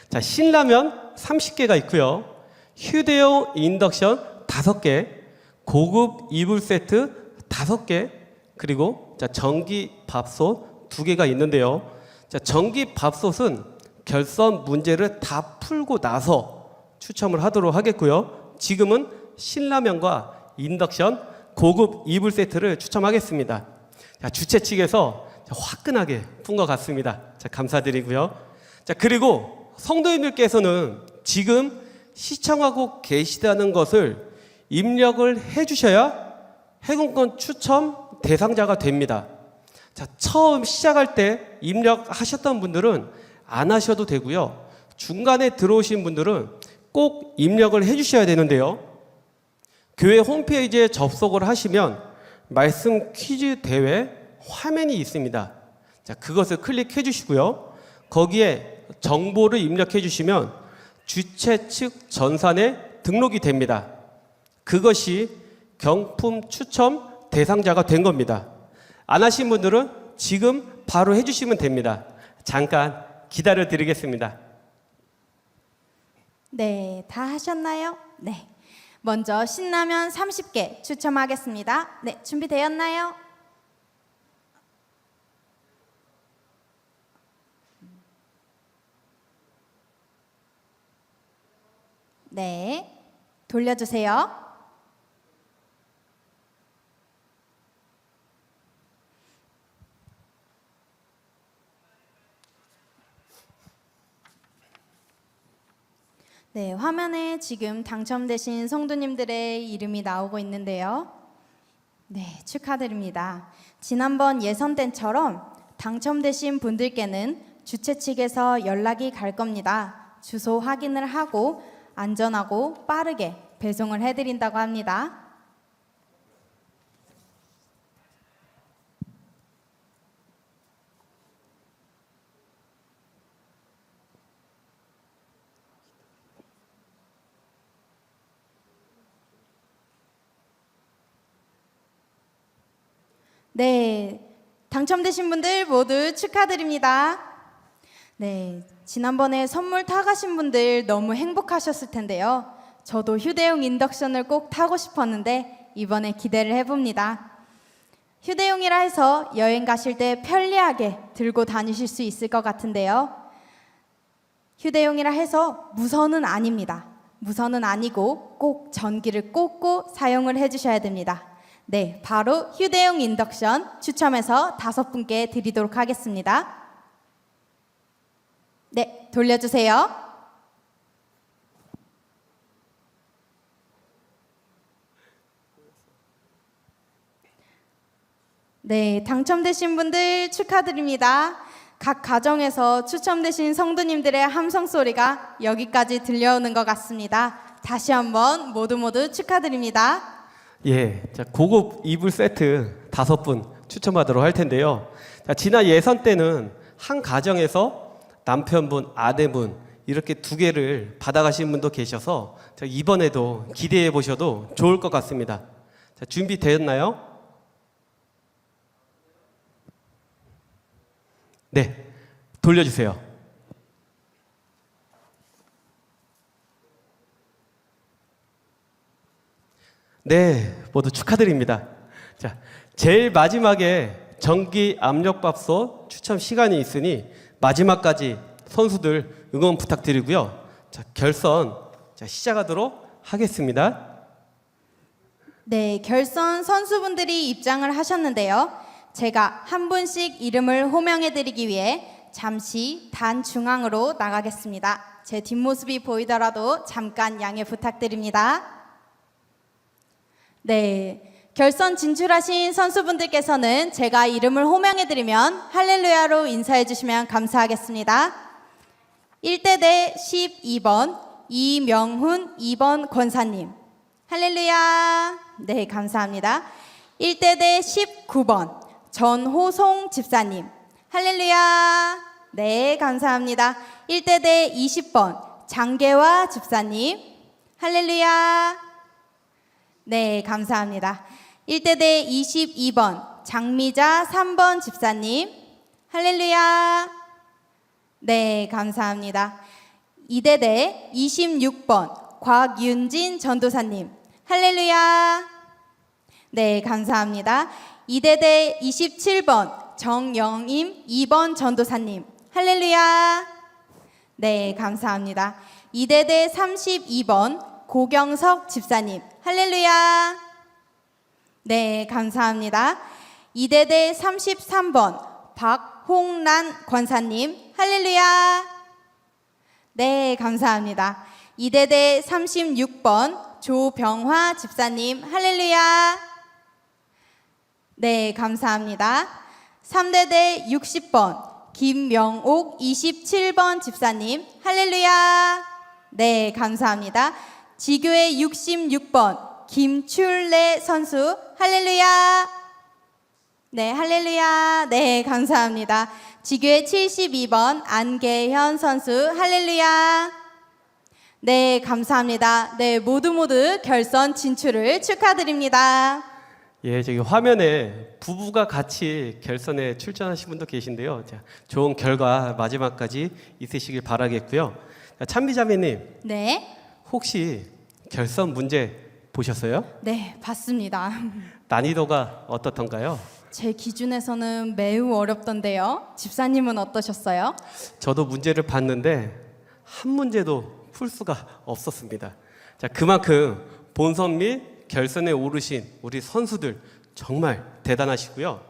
자, 신라면 30개가 있고요. 휴대용 인덕션 5개, 고급 이불 세트 5개, 그리고 전기 밥솥 2개가 있는데요. 자, 전기 밥솥은 결선 문제를 다 풀고 나서 추첨을 하도록 하겠고요. 지금은 신라면과 인덕션 고급 이불 세트를 추첨하겠습니다. 자, 주최 측에서 화끈하게 푼 것 같습니다. 자, 감사드리고요. 자, 그리고 성도님들께서는 지금 시청하고 계시다는 것을 입력을 해주셔야 행운권 추첨 대상자가 됩니다. 자, 처음 시작할 때 입력하셨던 분들은 안 하셔도 되고요. 중간에 들어오신 분들은 꼭 입력을 해주셔야 되는데요. 교회 홈페이지에 접속을 하시면 말씀 퀴즈 대회 화면이 있습니다. 자, 그것을 클릭해 주시고요. 거기에 정보를 입력해 주시면 주최 측 전산에 등록이 됩니다. 그것이 경품 추첨 대상자가 된 겁니다. 안 하신 분들은 지금 바로 해주시면 됩니다. 잠깐 기다려 드리겠습니다. 네, 다 하셨나요? 네. 먼저 신라면 30개 추첨하겠습니다. 네, 준비되었나요? 네, 돌려주세요. 네, 화면에 지금 당첨되신 성도님들의 이름이 나오고 있는데요. 네, 축하드립니다. 지난번 예선 때처럼 당첨되신 분들께는 주최 측에서 연락이 갈 겁니다. 주소 확인을 하고 안전하고 빠르게 배송을 해드린다고 합니다. 네, 당첨되신 분들 모두 축하드립니다. 네, 지난번에 선물 타가신 분들 너무 행복하셨을 텐데요. 저도 휴대용 인덕션을 꼭 타고 싶었는데 이번에 기대를 해봅니다. 휴대용이라 해서 여행 가실 때 편리하게 들고 다니실 수 있을 것 같은데요. 휴대용이라 해서 무선은 아닙니다. 무선은 아니고 꼭 전기를 꽂고 사용을 해주셔야 됩니다. 네, 바로 휴대용 인덕션 추첨해서 5분께 드리도록 하겠습니다. 네, 돌려주세요. 네, 당첨되신 분들 축하드립니다. 각 가정에서 추첨되신 성도님들의 함성 소리가 여기까지 들려오는 것 같습니다. 다시 한번 모두 축하드립니다. 예, 자, 고급 이불 세트 5분 추첨하도록 할 텐데요. 자, 지난 예선 때는 한 가정에서 남편분, 아내분 이렇게 2개를 받아가신 분도 계셔서 자, 이번에도 기대해 보셔도 좋을 것 같습니다. 자, 준비되었나요? 네, 돌려주세요. 네, 모두 축하드립니다. 자, 제일 마지막에 전기 압력밥솥 추첨 시간이 있으니 마지막까지 선수들 응원 부탁드리고요. 자, 결선 시작하도록 하겠습니다. 네, 결선 선수분들이 입장을 하셨는데요. 제가 한 분씩 이름을 호명해드리기 위해 잠시 단중앙으로 나가겠습니다. 제 뒷모습이 보이더라도 잠깐 양해 부탁드립니다. 네, 결선 진출하신 선수분들께서는 제가 이름을 호명해드리면 할렐루야로 인사해주시면 감사하겠습니다. 1대대 12번 이명훈 2번 권사님, 할렐루야. 네, 감사합니다. 1대대 19번 전호송 집사님, 할렐루야. 네, 감사합니다. 1대대 20번 장계화 집사님, 할렐루야. 네, 감사합니다. 1대대 22번 장미자 3번 집사님, 할렐루야. 네, 감사합니다. 2대대 26번 곽윤진 전도사님, 할렐루야. 네, 감사합니다. 2대대 27번 정영임 2번 전도사님, 할렐루야. 네, 감사합니다. 2대대 32번 고경석 집사님, 할렐루야. 네, 감사합니다. 2대대 33번 박홍란 권사님, 할렐루야. 네, 감사합니다. 2대대 36번 조병화 집사님, 할렐루야. 네, 감사합니다. 3대대 60번 김명옥 27번 집사님, 할렐루야. 네, 감사합니다. 지교회 66번 김출래 선수, 할렐루야. 네, 할렐루야. 네, 감사합니다. 지교회 72번 안계현 선수, 할렐루야. 네, 감사합니다. 네, 모두 결선 진출을 축하드립니다. 예, 저기 화면에 부부가 같이 결선에 출전하신 분도 계신데요. 자, 좋은 결과 마지막까지 있으시길 바라겠고요. 자, 찬미자매님, 네, 혹시 결선 문제 보셨어요? 네, 봤습니다. 난이도가 어떻던가요? 제 기준에서는 매우 어렵던데요. 집사님은 어떠셨어요? 저도 문제를 봤는데 한 문제도 풀 수가 없었습니다. 자, 그만큼 본선 및 결선에 오르신 우리 선수들 정말 대단하시고요.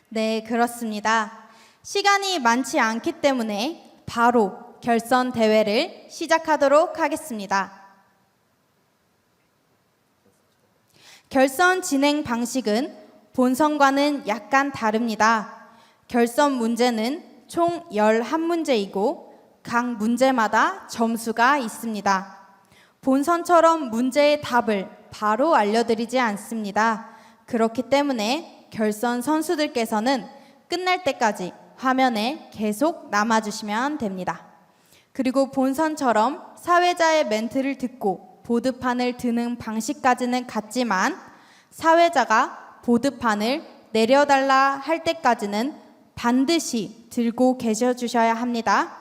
네, 그렇습니다. 시간이 많지 않기 때문에 바로 결선 대회를 시작하도록 하겠습니다. 결선 진행 방식은 본선과는 약간 다릅니다. 결선 문제는 총 11문제이고 각 문제마다 점수가 있습니다. 본선처럼 문제의 답을 바로 알려드리지 않습니다. 그렇기 때문에 결선 선수들께서는 끝날 때까지 화면에 계속 남아주시면 됩니다. 그리고 본선처럼 사회자의 멘트를 듣고 보드판을 드는 방식까지는 같지만 사회자가 보드판을 내려달라 할 때까지는 반드시 들고 계셔 주셔야 합니다.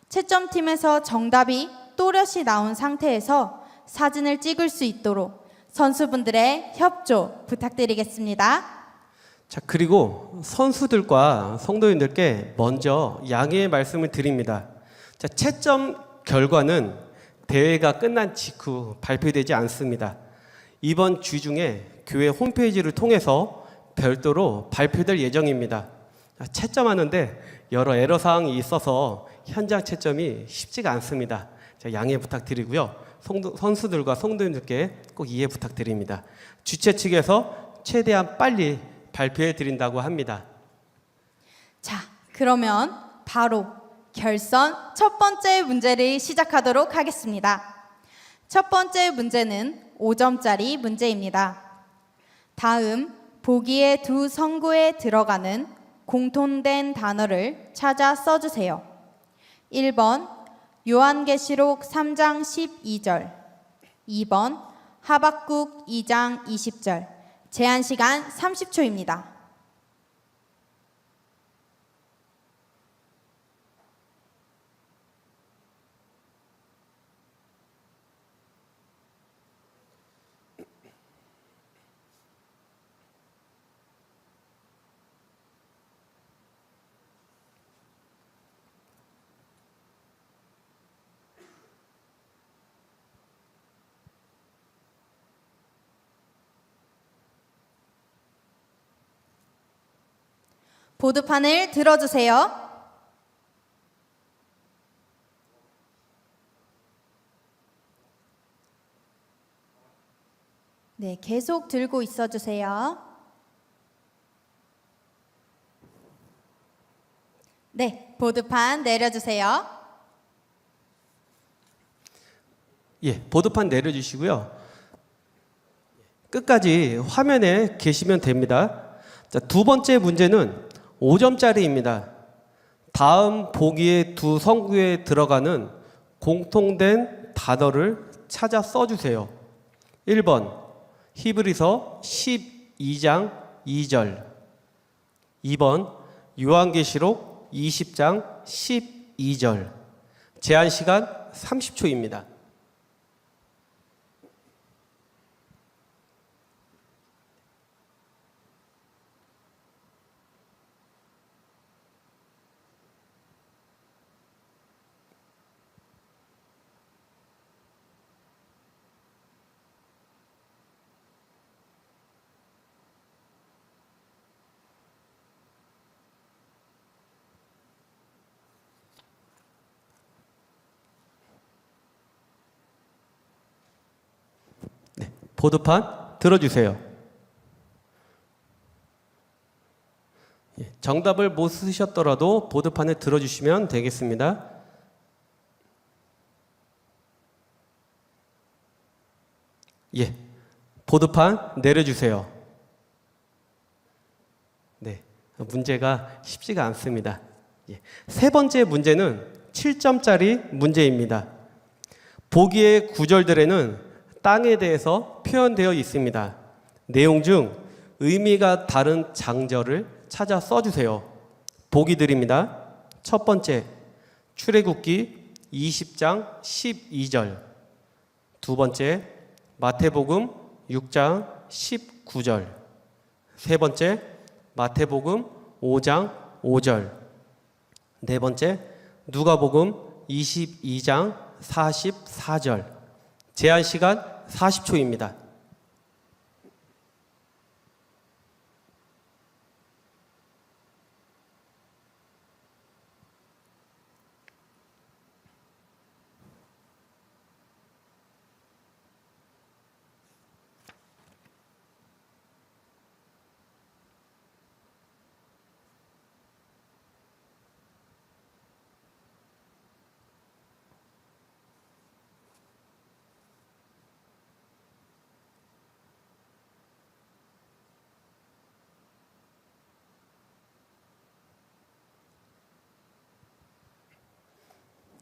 채점팀에서 정답이 또렷이 나온 상태에서 사진을 찍을 수 있도록 선수분들의 협조 부탁드리겠습니다. 자, 그리고 선수들과 성도인들께 먼저 양해의 말씀을 드립니다. 자, 채점 결과는 대회가 끝난 직후 발표되지 않습니다. 이번 주 중에 교회 홈페이지를 통해서 별도로 발표될 예정입니다. 자, 채점하는데 여러 애로사항이 있어서 현장 채점이 쉽지가 않습니다. 자, 양해 부탁드리고요. 선수들과 성도님들께 꼭 이해 부탁드립니다. 주최 측에서 최대한 빨리 발표해 드린다고 합니다. 자, 그러면 바로 결선 첫 번째 문제를 시작하도록 하겠습니다. 첫 번째 문제는 5점짜리 문제입니다. 다음 보기의 두 성구에 들어가는 공통된 단어를 찾아 써주세요. 1번 요한계시록 3장 12절, 2번 하박국 2장 20절. 제한 시간 30초입니다. 보드판을 들어주세요. 네, 계속 들고 있어주세요. 네, 보드판 내려주세요. 예, 보드판 내려주시고요. 끝까지 화면에 계시면 됩니다. 자, 두 번째 문제는 5점짜리입니다. 다음 보기의 두 성구에 들어가는 공통된 단어를 찾아 써주세요. 1번 히브리서 12장 2절, 2번 요한계시록 20장 12절. 제한 시간 30초입니다. 보드판 들어주세요. 예, 정답을 못 쓰셨더라도 보드판에 들어주시면 되겠습니다. 예, 보드판 내려주세요. 네, 문제가 쉽지가 않습니다. 예, 세 번째 문제는 7점짜리 문제입니다. 보기의 구절들에는 땅에 대해서 표현되어 있습니다. 내용 중 의미가 다른 장절을 찾아 써주세요. 보기 드립니다. 첫 번째, 출애굽기 20장 12절. 두 번째, 마태복음 6장 19절. 세 번째, 마태복음 5장 5절. 네 번째, 누가복음 22장 44절. 제한 시간 40초입니다.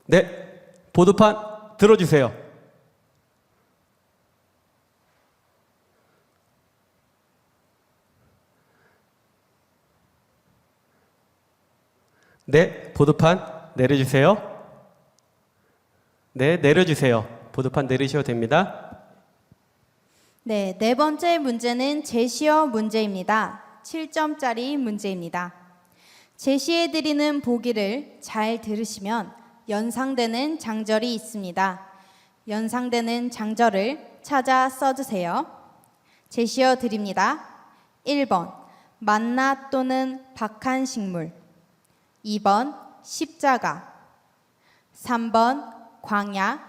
네, 보드판 들어주세요. 네, 보드판 내려주세요. 네, 내려주세요. 보드판 내리셔도 됩니다. 네, 네 번째 문제는 제시어 문제입니다. 7점짜리 문제입니다. 제시해드리는 보기를 잘 들으시면 연상되는 장절이 있습니다. 연상되는 장절을 찾아 써주세요. 제시어 드립니다. 1번 만나 또는 박한 식물, 2번 십자가, 3번 광야,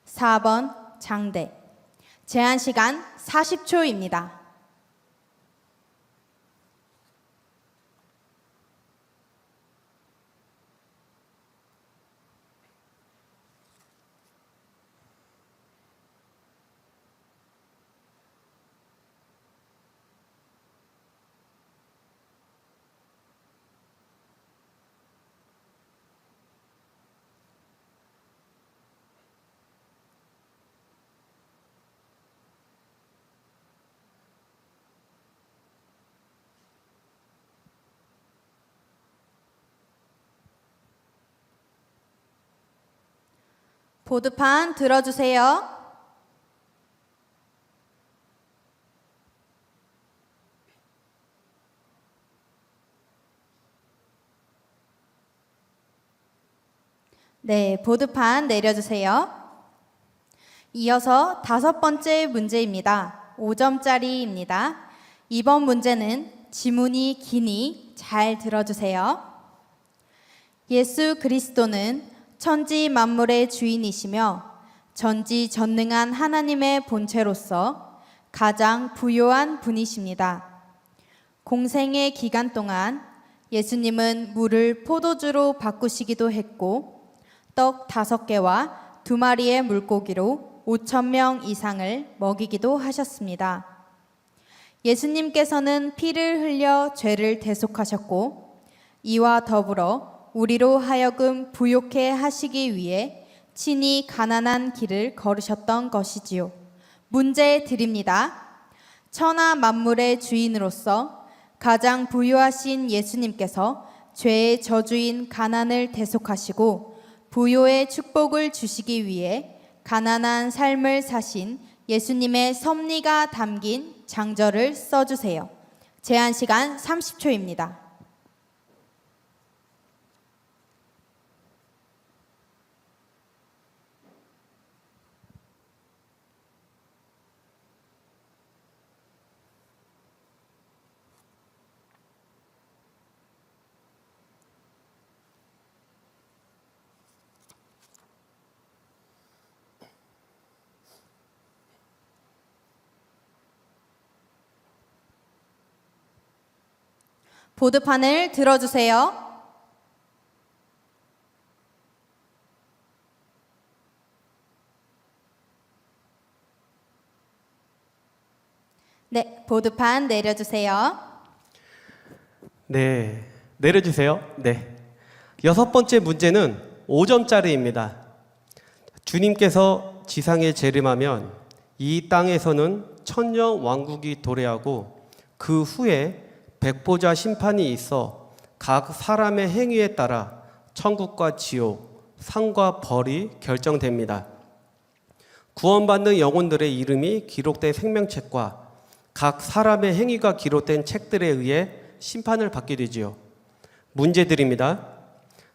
4번 장대. 제한 시간 40초입니다. 보드판 들어주세요. 네, 보드판 내려주세요. 이어서 다섯 번째 문제입니다. 5점짜리입니다. 이번 문제는 지문이 기니 잘 들어주세요. 예수 그리스도는 천지 만물의 주인이시며 전지전능한 하나님의 본체로서 가장 부요한 분이십니다. 공생의 기간 동안 예수님은 물을 포도주로 바꾸시기도 했고 떡 5개와 2마리의 물고기로 5,000명 이상을 먹이기도 하셨습니다. 예수님께서는 피를 흘려 죄를 대속하셨고 이와 더불어 우리로 하여금 부욕해 하시기 위해 친히 가난한 길을 걸으셨던 것이지요. 문제 드립니다. 천하 만물의 주인으로서 가장 부유하신 예수님께서 죄의 저주인 가난을 대속하시고 부요의 축복을 주시기 위해 가난한 삶을 사신 예수님의 섭리가 담긴 장절을 써주세요. 제한 시간 30초입니다. 보드판을 들어주세요. 네, 보드판 내려주세요. 네, 내려주세요. 네. 여섯 번째 문제는 5점짜리입니다. 주님께서 지상에 재림하면 이 땅에서는 천년 왕국이 도래하고 그 후에 백보자 심판이 있어 각 사람의 행위에 따라 천국과 지옥, 상과 벌이 결정됩니다. 구원받는 영혼들의 이름이 기록된 생명책과 각 사람의 행위가 기록된 책들에 의해 심판을 받게 되지요. 문제드립니다.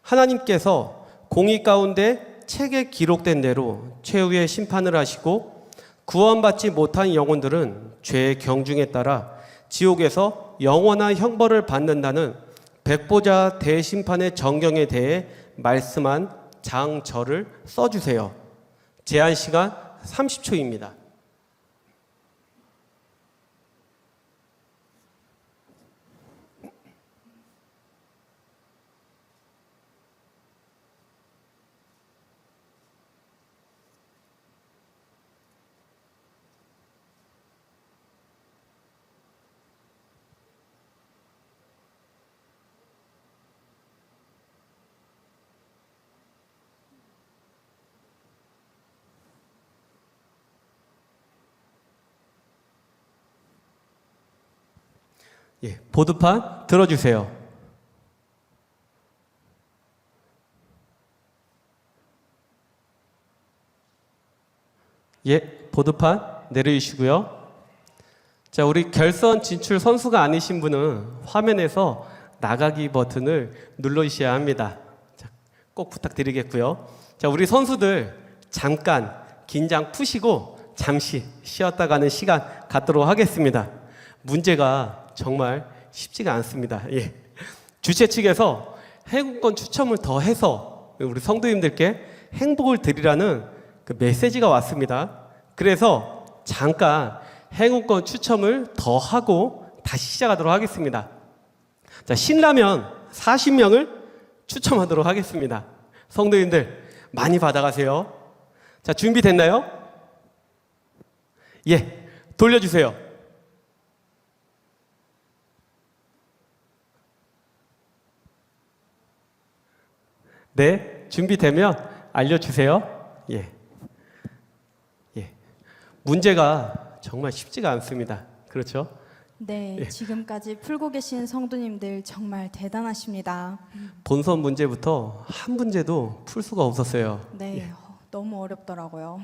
하나님께서 공의 가운데 책에 기록된 대로 최후의 심판을 하시고 구원받지 못한 영혼들은 죄의 경중에 따라 지옥에서 영원한 형벌을 받는다는 백보자 대심판의 정경에 대해 말씀한 장절을 써주세요. 제한 시간 30초입니다. 예, 보드판 들어주세요. 예, 보드판 내려주시고요. 자, 우리 결선 진출 선수가 아니신 분은 화면에서 나가기 버튼을 눌러주셔야 합니다. 자, 꼭 부탁드리겠고요. 자, 우리 선수들 잠깐 긴장 푸시고 잠시 쉬었다 가는 시간 갖도록 하겠습니다. 문제가 정말 쉽지가 않습니다. 예. 주최 측에서 행운권 추첨을 더 해서 우리 성도님들께 행복을 드리라는 그 메시지가 왔습니다. 그래서 잠깐 행운권 추첨을 더 하고 다시 시작하도록 하겠습니다. 자, 신라면 40명을 추첨하도록 하겠습니다. 성도님들 많이 받아가세요. 자, 준비됐나요? 예, 돌려주세요. 네, 준비되면 알려주세요. 예. 예. 문제가 정말 쉽지가 않습니다. 그렇죠? 네, 예. 지금까지 풀고 계신 성도님들 정말 대단하십니다. 본선 문제부터 한 문제도 풀 수가 없었어요. 네, 너무 어렵더라고요.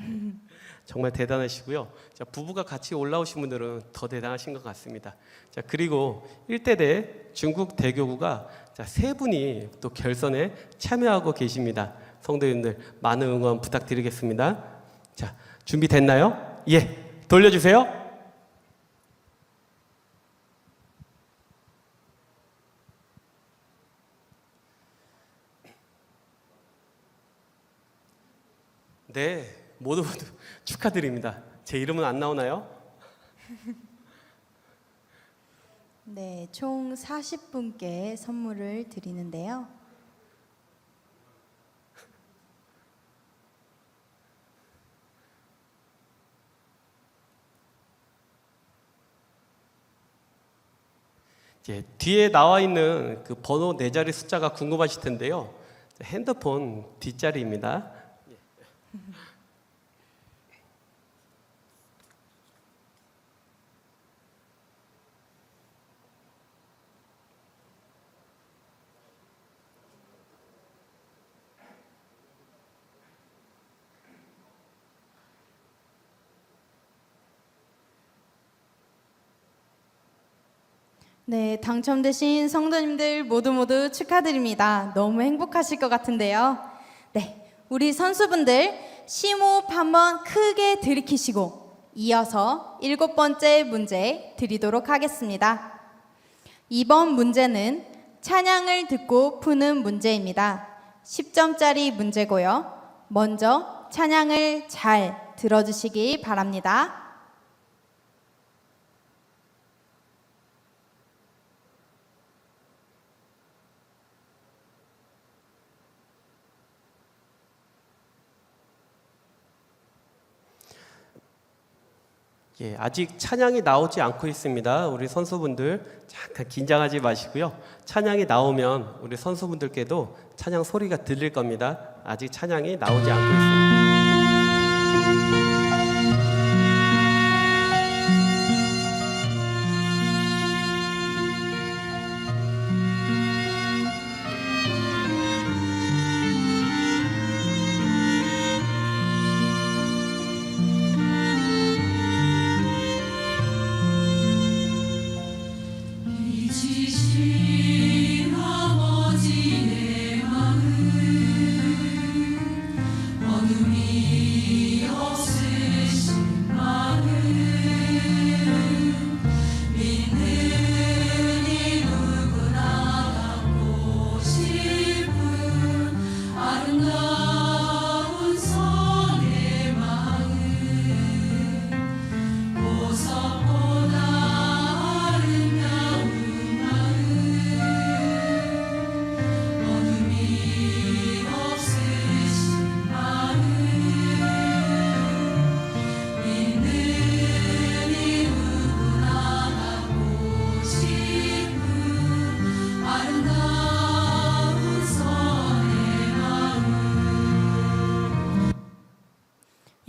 정말 대단하시고요. 자, 부부가 같이 올라오신 분들은 더 대단하신 것 같습니다. 자, 그리고 1대대 중국 대교구가 자, 세 분이 또 결선에 참여하고 계십니다. 성도님들 많은 응원 부탁드리겠습니다. 자, 준비됐나요? 예, 돌려주세요. 네, 모두 축하드립니다. 제 이름은 안 나오나요? 네, 총 40분께 선물을 드리는데요. 예, 뒤에 나와 있는 그 번호 4자리 숫자가 궁금하실 텐데요. 핸드폰 뒷자리입니다. 네, 당첨되신 성도님들 모두 축하드립니다. 너무 행복하실 것 같은데요. 네, 우리 선수분들 심호흡 한번 크게 들이키시고 이어서 7번째 문제 드리도록 하겠습니다. 이번 문제는 찬양을 듣고 푸는 문제입니다. 10점짜리 문제고요. 먼저 찬양을 잘 들어주시기 바랍니다. 예, 아직 찬양이 나오지 않고 있습니다. 우리 선수분들 잠깐 긴장하지 마시고요. 찬양이 나오면 우리 선수분들께도 찬양 소리가 들릴 겁니다. 아직 찬양이 나오지 않고 있습니다.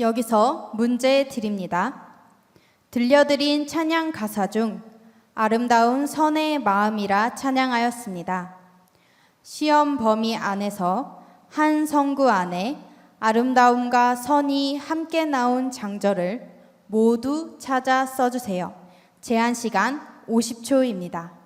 여기서 문제 드립니다. 들려드린 찬양 가사 중 아름다운 선의 마음이라 찬양하였습니다. 시험 범위 안에서 한 성구 안에 아름다움과 선이 함께 나온 장절을 모두 찾아 써주세요. 제한 시간 50초입니다.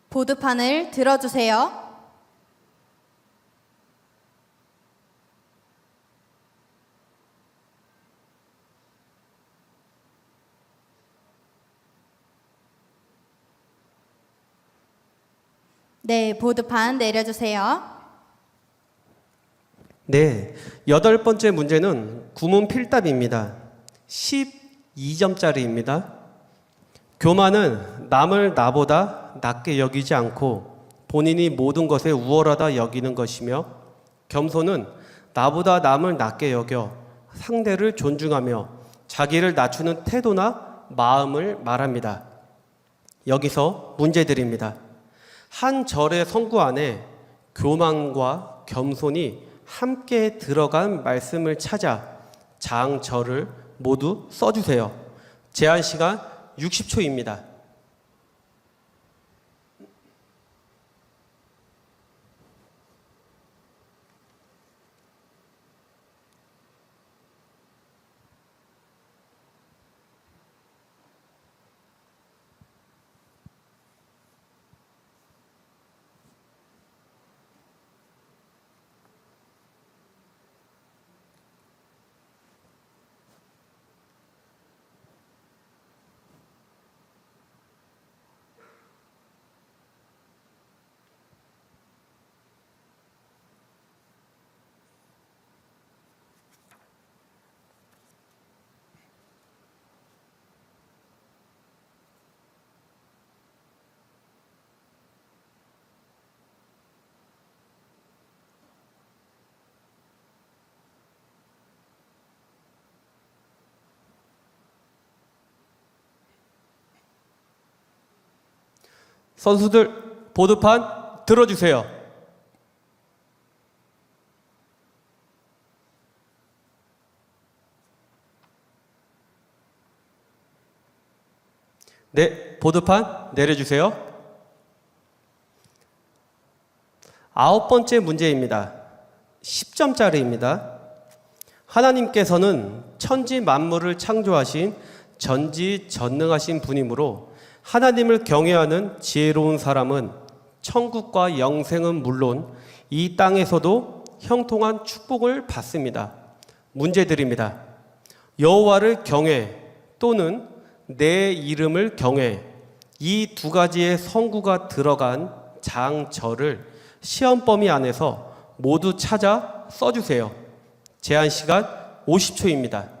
보드판을 들어주세요. 네, 보드판 내려주세요. 네, 여덟 번째 문제는 구문 필답입니다. 12점짜리입니다. 교만은 남을 나보다 낮게 여기지 않고 본인이 모든 것에 우월하다 여기는 것이며, 겸손은 나보다 남을 낮게 여겨 상대를 존중하며 자기를 낮추는 태도나 마음을 말합니다. 여기서 문제 드립니다. 한 절의 성구 안에 교만과 겸손이 함께 들어간 말씀을 찾아 장절을 모두 써주세요. 제한 시간 60초입니다. 선수들 보드판 들어주세요. 네, 보드판 내려주세요. 아홉 번째 문제입니다. 10점짜리입니다. 하나님께서는 천지 만물을 창조하신 전지전능하신 분이므로 하나님을 경외하는 지혜로운 사람은 천국과 영생은 물론 이 땅에서도 형통한 축복을 받습니다. 문제 드립니다. 여호와를 경외 또는 내 이름을 경외, 이 두 가지의 성구가 들어간 장절을 시험 범위 안에서 모두 찾아 써주세요. 제한 시간 50초입니다.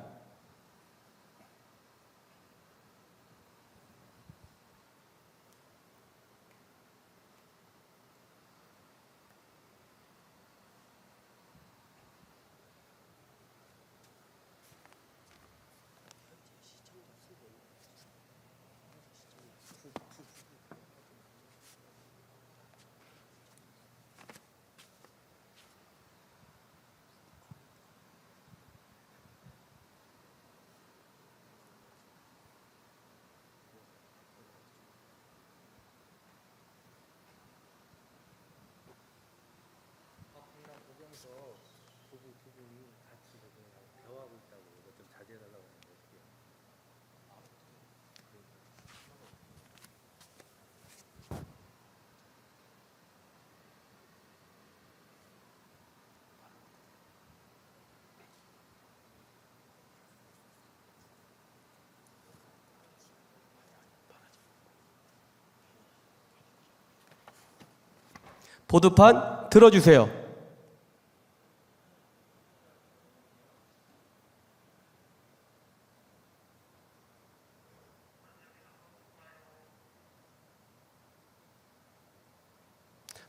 보드판 들어주세요.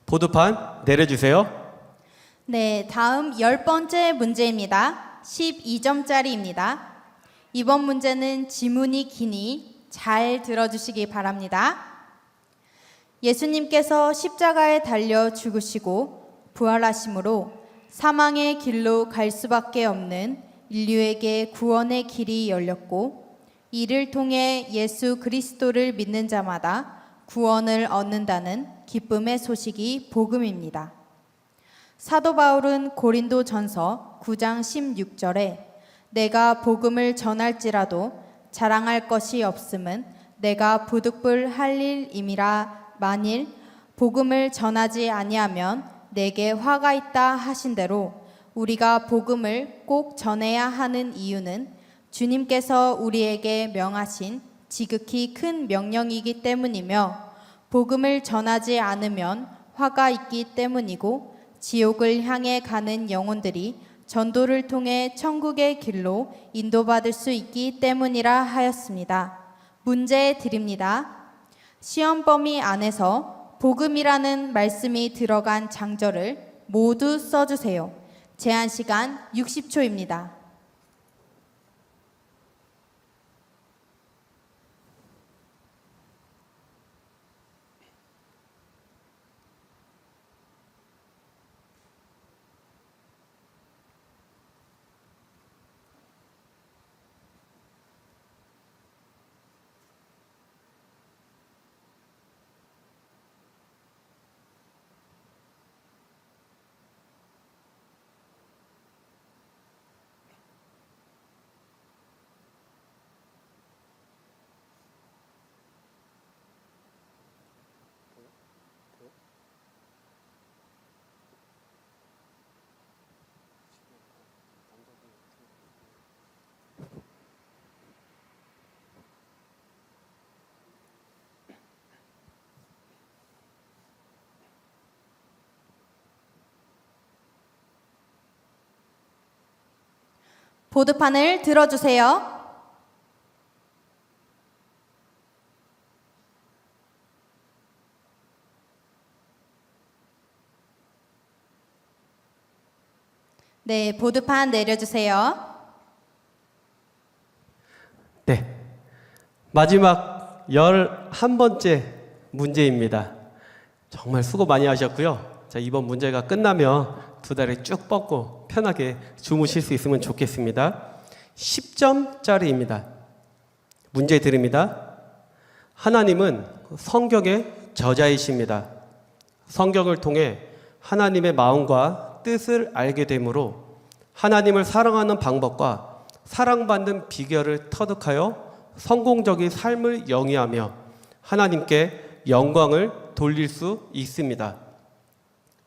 보드판 내려주세요. 네, 다음 10번째 문제입니다. 12점짜리입니다. 이번 문제는 지문이 기니 잘 들어주시기 바랍니다. 예수님께서 십자가에 달려 죽으시고 부활하심으로 사망의 길로 갈 수밖에 없는 인류에게 구원의 길이 열렸고, 이를 통해 예수 그리스도를 믿는 자마다 구원을 얻는다는 기쁨의 소식이 복음입니다. 사도 바울은 고린도전서 9장 16절에 내가 복음을 전할지라도 자랑할 것이 없음은 내가 부득불 할 일임이라. 만일 복음을 전하지 아니하면 내게 화가 있다 하신 대로 우리가 복음을 꼭 전해야 하는 이유는 주님께서 우리에게 명하신 지극히 큰 명령이기 때문이며, 복음을 전하지 않으면 화가 있기 때문이고, 지옥을 향해 가는 영혼들이 전도를 통해 천국의 길로 인도받을 수 있기 때문이라 하였습니다. 문제 드립니다. 시험 범위 안에서 복음이라는 말씀이 들어간 장절을 모두 써주세요. 제한 시간 60초입니다. 보드판을 들어주세요. 네, 보드판 내려주세요. 네, 마지막 11번째 문제입니다. 정말 수고 많이 하셨고요. 자, 이번 문제가 끝나면 두 다리 쭉 뻗고 편하게 주무실 수 있으면 좋겠습니다. 10점짜리입니다. 문제 드립니다. 하나님은 성경의 저자이십니다. 성경을 통해 하나님의 마음과 뜻을 알게 되므로 하나님을 사랑하는 방법과 사랑받는 비결을 터득하여 성공적인 삶을 영위하며 하나님께 영광을 돌릴 수 있습니다.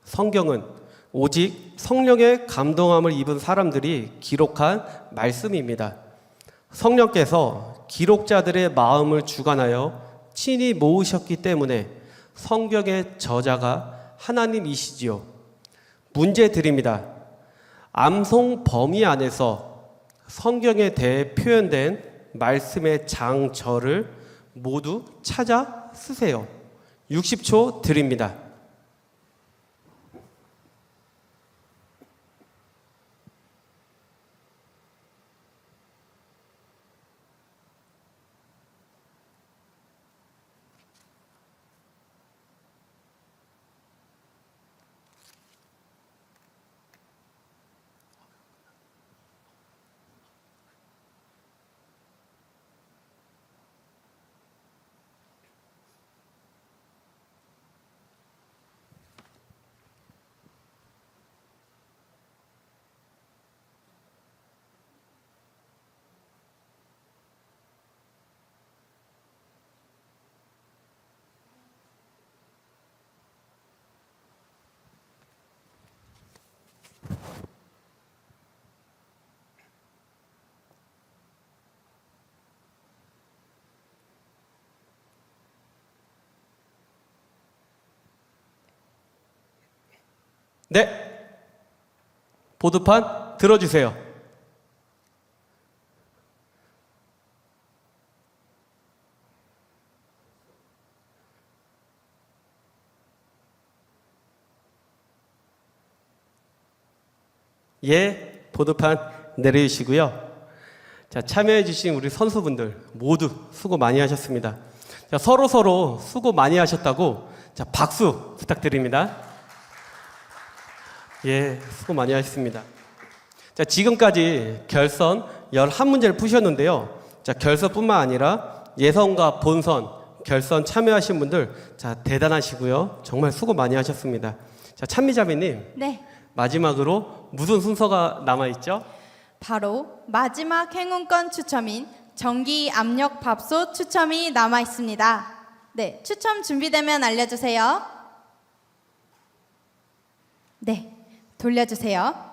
성경은 오직 성령의 감동함을 입은 사람들이 기록한 말씀입니다. 성령께서 기록자들의 마음을 주관하여 친히 모으셨기 때문에 성경의 저자가 하나님이시지요. 문제 드립니다. 암송 범위 안에서 성경에 대해 표현된 말씀의 장절을 모두 찾아 쓰세요. 60초 드립니다. 네. 보드판 들어주세요. 예, 보드판 내려주시고요. 자, 참여해주신 우리 선수분들 모두 수고 많이 하셨습니다. 자, 서로 수고 많이 하셨다고 자, 박수 부탁드립니다. 예, 수고 많이 하셨습니다. 자, 지금까지 결선 11문제를 푸셨는데요. 자, 결선뿐만 아니라 예선과 본선, 결선 참여하신 분들 자, 대단하시고요. 정말 수고 많이 하셨습니다. 자, 찬미자매님. 네. 마지막으로 무슨 순서가 남아있죠? 바로 마지막 행운권 추첨인 전기 압력 밥솥 추첨이 남아 있습니다. 네, 추첨 준비되면 알려주세요. 네, 돌려주세요.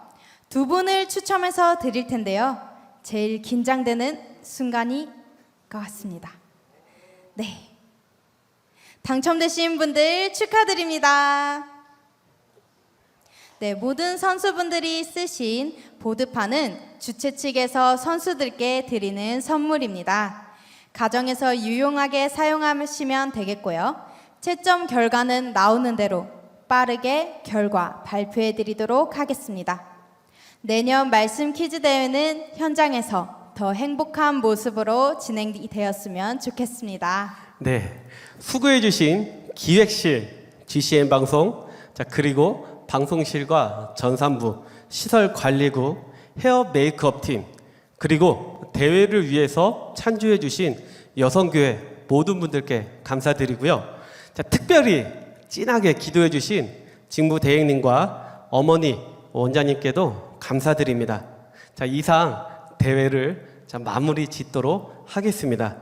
두 분을 추첨해서 드릴 텐데요. 제일 긴장되는 순간이 것 같습니다. 네, 당첨되신 분들 축하드립니다. 네, 모든 선수분들이 쓰신 보드판은 주최 측에서 선수들께 드리는 선물입니다. 가정에서 유용하게 사용하시면 되겠고요. 채점 결과는 나오는 대로 빠르게 결과 발표해 드리도록 하겠습니다. 내년 말씀 퀴즈 대회는 현장에서 더 행복한 모습으로 진행이 되었으면 좋겠습니다. 네, 수고해주신 기획실, GCN 방송, 자, 그리고 방송실과 전산부, 시설관리국, 헤어 메이크업 팀, 그리고 대회를 위해서 찬조해주신 여성교회 모든 분들께 감사드리고요. 자, 특별히 진하게 기도해주신 직무대행님과 어머니 원장님께도 감사드립니다. 자, 이상 대회를 자, 마무리 짓도록 하겠습니다.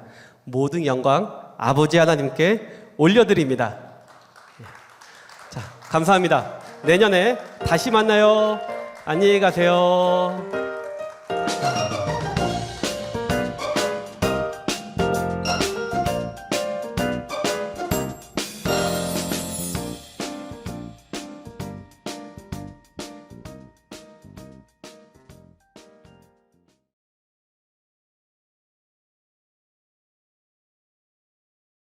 모든 영광 아버지 하나님께 올려드립니다. 자, 감사합니다. 내년에 다시 만나요. 안녕히 가세요.